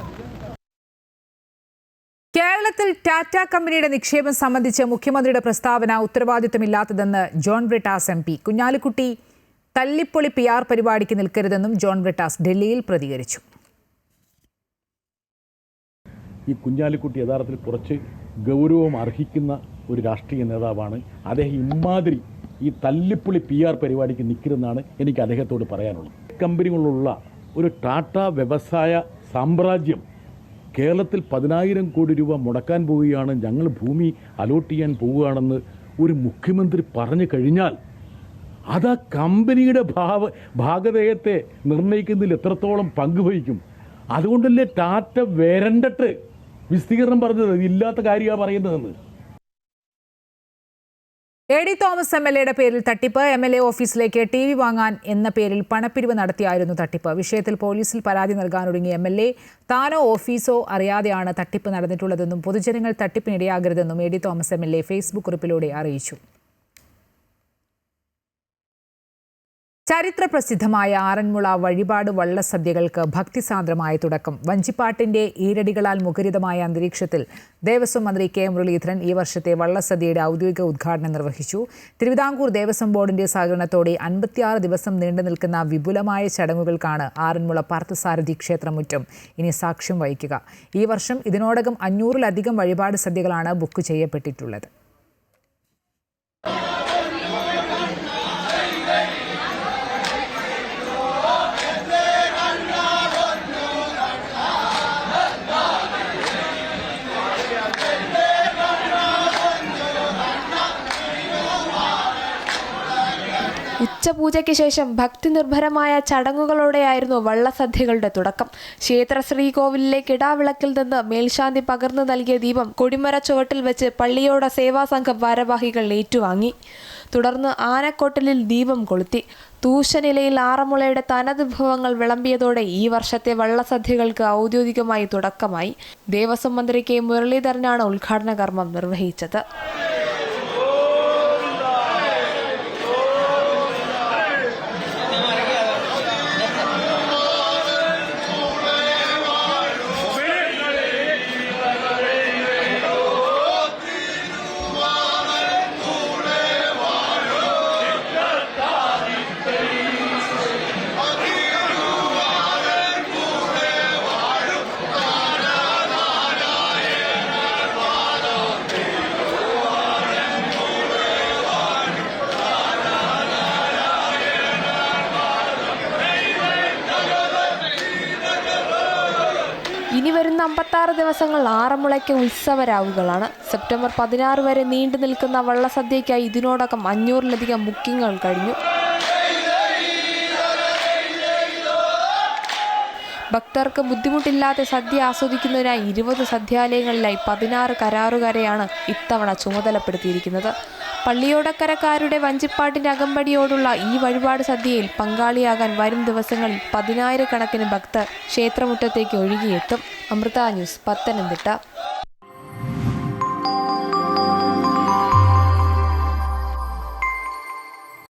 കേരളത്തിൽ ടാറ്റ കമ്പനിയുടെ നിക്ഷേപം സംബന്ധിച്ച് മുഖ്യമന്ത്രിയുടെ പ്രസ്താവന ഉത്തരവാദിത്തമില്ലാത്തതെന്ന് ജോൺ ബ്രിട്ടാസ് MP. കുഞ്ഞാലിക്കുട്ടി തല്ലിപ്പൊളി PR പരിപാടിക്ക് നിൽക്കരുതെന്നും ജോൺ ബ്രിട്ടാസ് ഡൽഹിയിൽ പ്രതികരിച്ചു. ഈ കുഞ്ഞാലിക്കുട്ടി യഥാർത്ഥത്തിൽ കുറച്ച് ഗൗരവം അർഹിക്കുന്ന ഒരു രാഷ്ട്രീയ നേതാവാണ്. അദ്ദേഹം ഇമാതിരി ഈ തല്ലിപ്പൊളി PR പരിപാടിക്ക് നിൽക്കരുതെന്നാണ് എനിക്ക് അദ്ദേഹത്തോട് പറയാനുള്ളത്. കമ്പനികളുള്ള ഒരു ടാറ്റ വ്യവസായ സാമ്രാജ്യം കേരളത്തിൽ 10,000 കോടി രൂപ മുടക്കാൻ പോവുകയാണ്, ഞങ്ങൾ ഭൂമി അലോട്ട് ചെയ്യാൻ പോവുകയാണെന്ന് ഒരു മുഖ്യമന്ത്രി പറഞ്ഞു കഴിഞ്ഞാൽ അത് ആ കമ്പനിയുടെ ഭാഗധേയത്തെ നിർണ്ണയിക്കുന്നതിൽ എത്രത്തോളം പങ്കുവഹിക്കും. അതുകൊണ്ടല്ലേ ടാറ്റ വരണ്ടിട്ട് വിസ്തീർണം പറഞ്ഞത്, ഇല്ലാത്ത കാര്യമാണ് പറയുന്നതെന്ന്. AD തോമസ് MLAയുടെ പേരിൽ തട്ടിപ്പ്. MLA ഓഫീസിലേക്ക് TV വാങ്ങാൻ എന്ന പേരിൽ പണപ്പിരിവ് നടത്തിയായിരുന്നു തട്ടിപ്പ്. വിഷയത്തിൽ പോലീസിൽ പരാതി നൽകാനൊരുങ്ങിയ MLA താനോ ഓഫീസോ അറിയാതെയാണ് തട്ടിപ്പ് നടന്നിട്ടുള്ളതെന്നും പൊതുജനങ്ങൾ തട്ടിപ്പിനിടയാകരുതെന്നും AD തോമസ് MLA ഫേസ്ബുക്ക് കുറിപ്പിലൂടെ അറിയിച്ചു. ചരിത്ര പ്രസിദ്ധമായ ആറന്മുള വഴിപാട് വള്ളസദ്യകൾക്ക് ഭക്തിസാന്ദ്രമായ തുടക്കം. വഞ്ചിപ്പാട്ടിന്റെ ഈരടികളാൽ മുഖരിതമായ അന്തരീക്ഷത്തിൽ ദേവസ്വം മന്ത്രി K. മുരളീധരൻ ഈ വർഷത്തെ വള്ളസദ്യയുടെ ഔദ്യോഗിക ഉദ്ഘാടനം നിർവഹിച്ചു. തിരുവിതാംകൂർ ദേവസ്വം ബോർഡിന്റെ സഹകരണത്തോടെ 56 ദിവസം നീണ്ടു നിൽക്കുന്ന വിപുലമായ ചടങ്ങുകൾക്കാണ് ആറന്മുള പാർത്ഥസാരഥി ക്ഷേത്രമുറ്റം ഇനി സാക്ഷ്യം വഹിക്കുക. ഈ വർഷം ഇതിനോടകം 500-ലധികം വഴിപാട് സദ്യകളാണ് ബുക്ക് ചെയ്യപ്പെട്ടിട്ടുള്ളത്. ഉച്ചപൂജയ്ക്ക് ശേഷം ഭക്തി നിർഭരമായ ചടങ്ങുകളോടെയായിരുന്നു വള്ളസദ്യകളുടെ തുടക്കം. ക്ഷേത്ര ശ്രീകോവിലിലെ കിടാവിളക്കിൽ നിന്ന് മേൽശാന്തി പകർന്നു നൽകിയ ദീപം കൊടിമര ചുവട്ടിൽ വെച്ച് പള്ളിയോട സേവാസംഘം ഭാരവാഹികൾ ഏറ്റുവാങ്ങി. തുടർന്ന് ആനക്കൊട്ടലിൽ ദീപം കൊളുത്തി. തൂശനിലയിൽ ആറന്മുളയുടെ തനത് വിഭവങ്ങൾ വിളമ്പിയതോടെ ഈ വർഷത്തെ വള്ളസദ്യകൾക്ക് ഔദ്യോഗികമായി തുടക്കമായി. ദേവസ്വം മന്ത്രി K. മുരളീധരനാണ് ഉദ്ഘാടന കർമ്മം നിർവഹിച്ചത്. ഇനി വരുന്ന 56 ദിവസങ്ങൾ ആറന്മുളയ്ക്ക് ഉത്സവരാവുകളാണ്. സെപ്റ്റംബർ 16 വരെ നീണ്ടു നിൽക്കുന്ന വള്ളസദ്യയ്ക്കായി ഇതിനോടകം 500-ലധികം ബുക്കിംഗുകൾ കഴിഞ്ഞു. ഭക്തർക്ക് ബുദ്ധിമുട്ടില്ലാതെ സദ്യ ആസ്വദിക്കുന്നതിനായി 20 സദ്യാലയങ്ങളിലായി 16 കരാറുകാരെയാണ് ഇത്തവണ ചുമതലപ്പെടുത്തിയിരിക്കുന്നത്. പള്ളിയോടക്കരക്കാരുടെ വഞ്ചിപ്പാട്ടിന്റെ അകമ്പടിയോടുള്ള ഈ വഴിപാട് സദ്യയിൽ പങ്കാളിയാകാൻ വരും ദിവസങ്ങളിൽ 10,000 കണക്കിന് ഭക്തർ ക്ഷേത്രമുറ്റത്തേക്ക് ഒഴുകിയെത്തും. അമൃത ന്യൂസ്, പത്തനംതിട്ട.